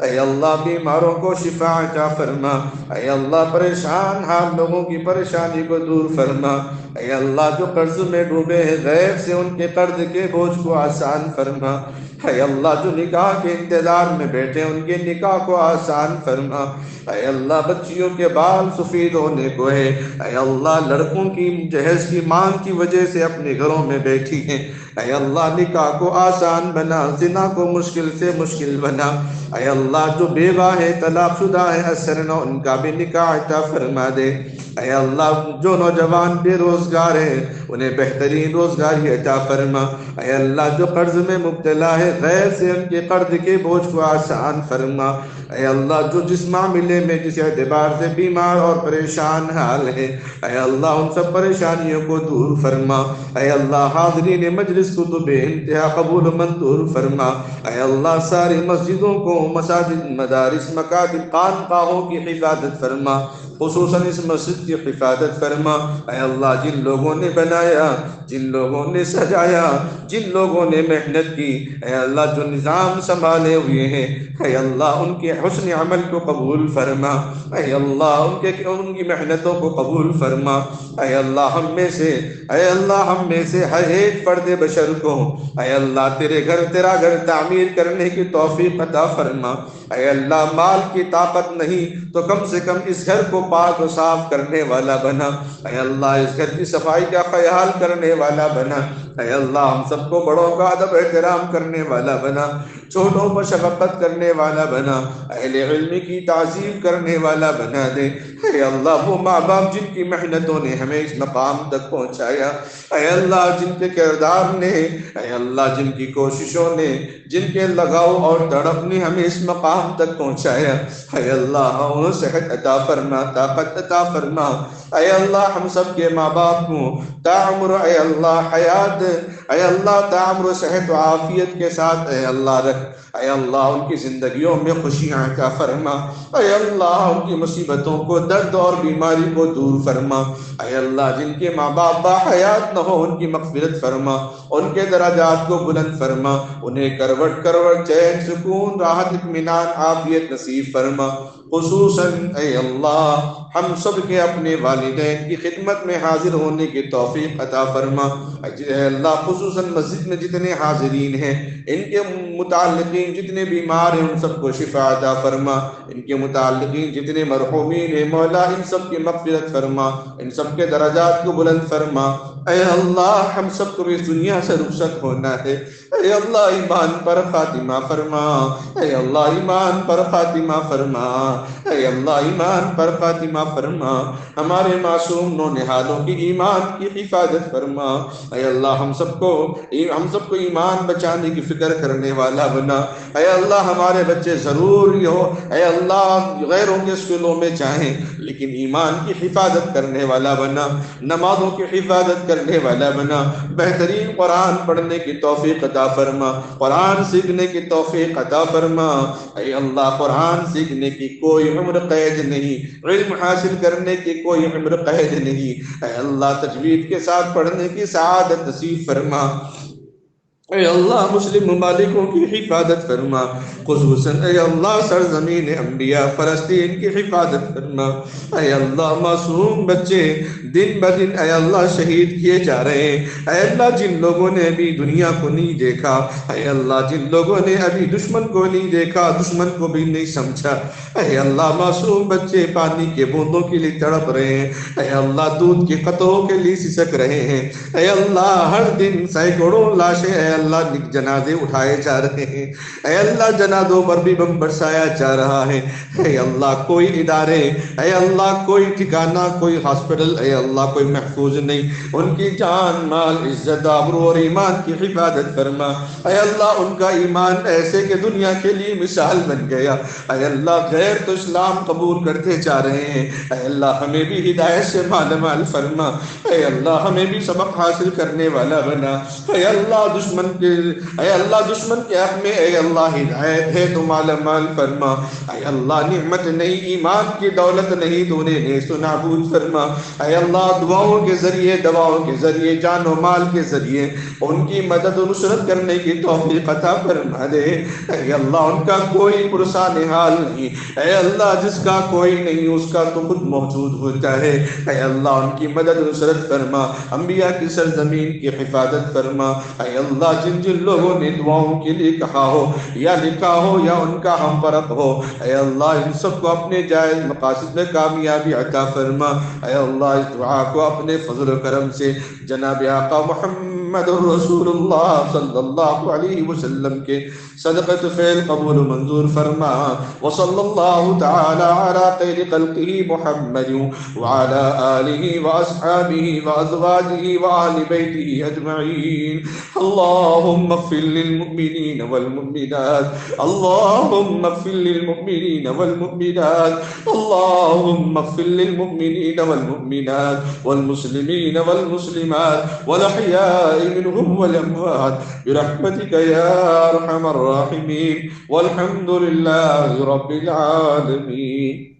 اے اللہ بیماروں کو شفا عطا فرما. اے اللہ پریشان حال لوگوں کی پریشانی کو دور فرما. اے اللہ جو قرض میں ڈوبے ہیں غیب سے ان کے قرض کے بوجھ کو آسان فرما. اے اللہ جو نکاح کے انتظار میں بیٹھے ان کے نکاح کو آسان فرما. اے اللہ بچیوں کے بال سفید ہونے کو ہے. اے اللہ لڑکوں کی جہیز کی مانگ کی وجہ سے اپنے گھروں میں بیٹھی ہیں. اے اللہ نکاح کو آسان بنا زنا کو مشکل سے مشکل بنا. اے اللہ جو بیوہ ہے طلاق شدہ ہے اثر نہ ان کا بھی نکاح عطا فرما دے. اے اللہ جو نوجوان بے روزگار ہیں انہیں بہترین روزگاری عطا فرما. اے اللہ جو قرض میں مبتلا ہے غیر سے ان کے قرض کے بوجھ کو آسان فرما. اے اللہ جو جس معاملے میں جس اعتبار سے بیمار اور پریشان حال ہے اے اللہ ان سب پریشانیوں کو دور فرما. اے اللہ حاضرین مجلس کو تو بے انتہا قبول منظور فرما. اے اللہ ساری مسجدوں کو مساجد مدارس مکاتب خانقاہوں کی حفاظت فرما. خصوصاً اس مسجد کی حفاظت فرما. اے اللہ جن لوگوں نے بنایا جن لوگوں نے سجایا جن لوگوں نے محنت کی اے اللہ جو نظام سنبھالے ہوئے ہیں اے اللہ ان کے حسن عمل کو قبول فرما. اے اللہ ان کی محنتوں کو قبول فرما. اے اللہ ہم میں سے ہر ایک فرد بشر کو اے اللہ تیرا گھر تعمیر کرنے کی توفیق عطا فرما. اے اللہ مال کی طاقت نہیں تو کم سے کم اس گھر کو پاک و صاف کرنے والا بنا. اے اللہ اس گھر کی صفائی کا خیال کرنے والا بنا. اے اللہ ہم سب کو بڑوں کا ادب احترام کرنے والا بنا. چھوٹوں پر شفقت کرنے والا بنا. اہل علم کی تعظیم کرنے والا بنا دے. اے اللہ وہ ماں باپ جن کی محنتوں نے ہمیں اس مقام تک پہنچایا اے اللہ جن کے کردار نے اے اللہ جن کی کوششوں نے جن کے لگاؤ اور تڑپ نے ہمیں اس مقام تک پہنچایا اے اللہ انہیں صحت عطا فرما طاقت عطا فرما. اے اللہ ہم سب کے ماں باپ کو تعمر اے اللہ حیات اے اللہ تعمر صحت و عافیت کے ساتھ اے اللہ رکھ. اے اللہ ان کی زندگیوں میں خوشیاں عطا فرما. اے اللہ ان کی مصیبتوں کو درد اور بیماری کو دور فرما. اے اللہ جن کے ماں باپ با حیات نہ ہو ان کی مغفرت فرما. ان کے درجات کو بلند فرما. انہیں کروٹ کروٹ چین سکون راحت اطمینان عافیت نصیب فرما. خصوصاً اے اللہ ہم سب کے اپنے والدین کی خدمت میں حاضر ہونے کی توفیق عطا فرما. اے اللہ خصوصاً مسجد میں جتنے حاضرین ہیں ان کے متعلقین جتنے بیمار ہیں ان سب کو شفا عطا فرما. ان کے متعلقین جتنے مرحومین ہیں مولا ان سب کی مغفرت فرما. ان سب کے درجات کو بلند فرما. اے اللہ ہم سب کو اس دنیا سے رخصت ہونا ہے. اے اللہ ایمان پر خاتمہ فرما. اے اللہ ایمان پر خاتمہ فرما. اے اللہ ایمان پر خاتمہ فرما. ہمارے معصوم نونہالوں کی ایمان کی حفاظت فرما. اے اللہ ہم سب کو ایمان بچانے کی فکر کرنے والا بنا. اے اللہ ہمارے بچے ضرور ہی ہو اے اللہ غیروں کے سکولوں میں چاہیں لیکن ایمان کی حفاظت کرنے والا بنا. نمازوں کی حفاظت کرنے والا بنا. بہترین قرآن پڑھنے کی توفیق عطا عطا فرما، قرآن سیکھنے کی توفیق عطا فرما۔ اے اللہ قرآن سیکھنے کی کوئی عمر قید نہیں، علم حاصل کرنے کی کوئی عمر قید نہیں۔ اے اللہ تجوید کے ساتھ پڑھنے کی سعادت نصیب فرما۔ اے اللہ مسلم ممالکوں کی حفاظت فرما، خصوصاً اے اللہ سرزمین انبیاء فلسطین کی حفاظت فرما۔ اے اللہ معصوم بچے دن بدن اے اللہ شہید کیے جا رہے ہیں۔ اے اللہ جن لوگوں نے ابھی دنیا کو نہیں دیکھا، اے اللہ جن لوگوں نے ابھی دشمن کو نہیں دیکھا، دشمن کو بھی نہیں سمجھا، اے اللہ معصوم بچے پانی کے بوندوں کے لیے تڑپ رہے ہیں، اے اللہ دودھ کے قطروں کے لیے سسک رہے ہیں۔ اے اللہ ہر دن سینکڑوں لاشیں اے اللہ جنازے اٹھائے جا رہے ہیں، اے اللہ جنازوں پر بھی بم برسایا جا رہا ہے۔ اے اللہ کوئی ادارے، اے اللہ کوئی ٹھکانہ، کوئی ہاسپٹل اے اللہ کوئی محفوظ نہیں، ان کی جان مال عزت آبرو اور ایمان کی حفاظت فرما۔ اے اللہ ان کا ایمان ایسے کہ دنیا کے لیے مثال بن گیا۔ اے اللہ غیر تو اسلام قبول کرتے جا رہے ہیں، اے اللہ ہمیں بھی ہدایت سے مالا مال فرما۔ اے اللہ ہمیں بھی سبق حاصل کرنے والا بنا۔ اے اللہ دشمن کے حق میں اے اللہ ہدایت ہے تو مالا مال فرما۔ اے اللہ نعمت نہیں ایمان کی دولت نہیں تو انہیں نیست و نابود فرما۔ اے اللہ دعاؤں کے ذریعے دواؤں کے ذریعے جان و مال کے ذریعے ان کی مدد و نصرت کرنے کی توفیق عطا فرما دے۔ اے اللہ ان کا کوئی پرسان حال نہیں، اے اللہ جس کا کوئی نہیں اس کا تو خود موجود ہوتا ہے۔ اے اللہ ان کی مدد و نصرت فرما، انبیاء کی سرزمین کی حفاظت فرما۔ اے اللہ جن جن لوگوں نے دعاؤں کے لیے کہا ہو یا لکھا ہو یا ان کا ہم فرق ہو، اے اللہ ان سب کو اپنے جائز مقاصد میں کامیابی عطا فرما۔ اے اللہ اس دعا کو اپنے فضل و کرم سے جناب آقا محمد رسول اللہ صلی اللہ علیہ وسلم کے صدقۃ فعل قبول و منظور فرما۔ وصلی اللہ تعالی علی خیر خلقہ محمد وعلی آلہ واصحابہ وازواجہ وآل بیتہ اجمعین۔ اللهم اغفر للمؤمنين والمؤمنات، اللهم اغفر للمؤمنين والمؤمنات، اللهم اغفر للمؤمنين والمؤمنات والمسلمين والمسلمات والأحياء منهم والأموات برحمتك يا أرحم الراحمين، والحمد لله رب العالمين۔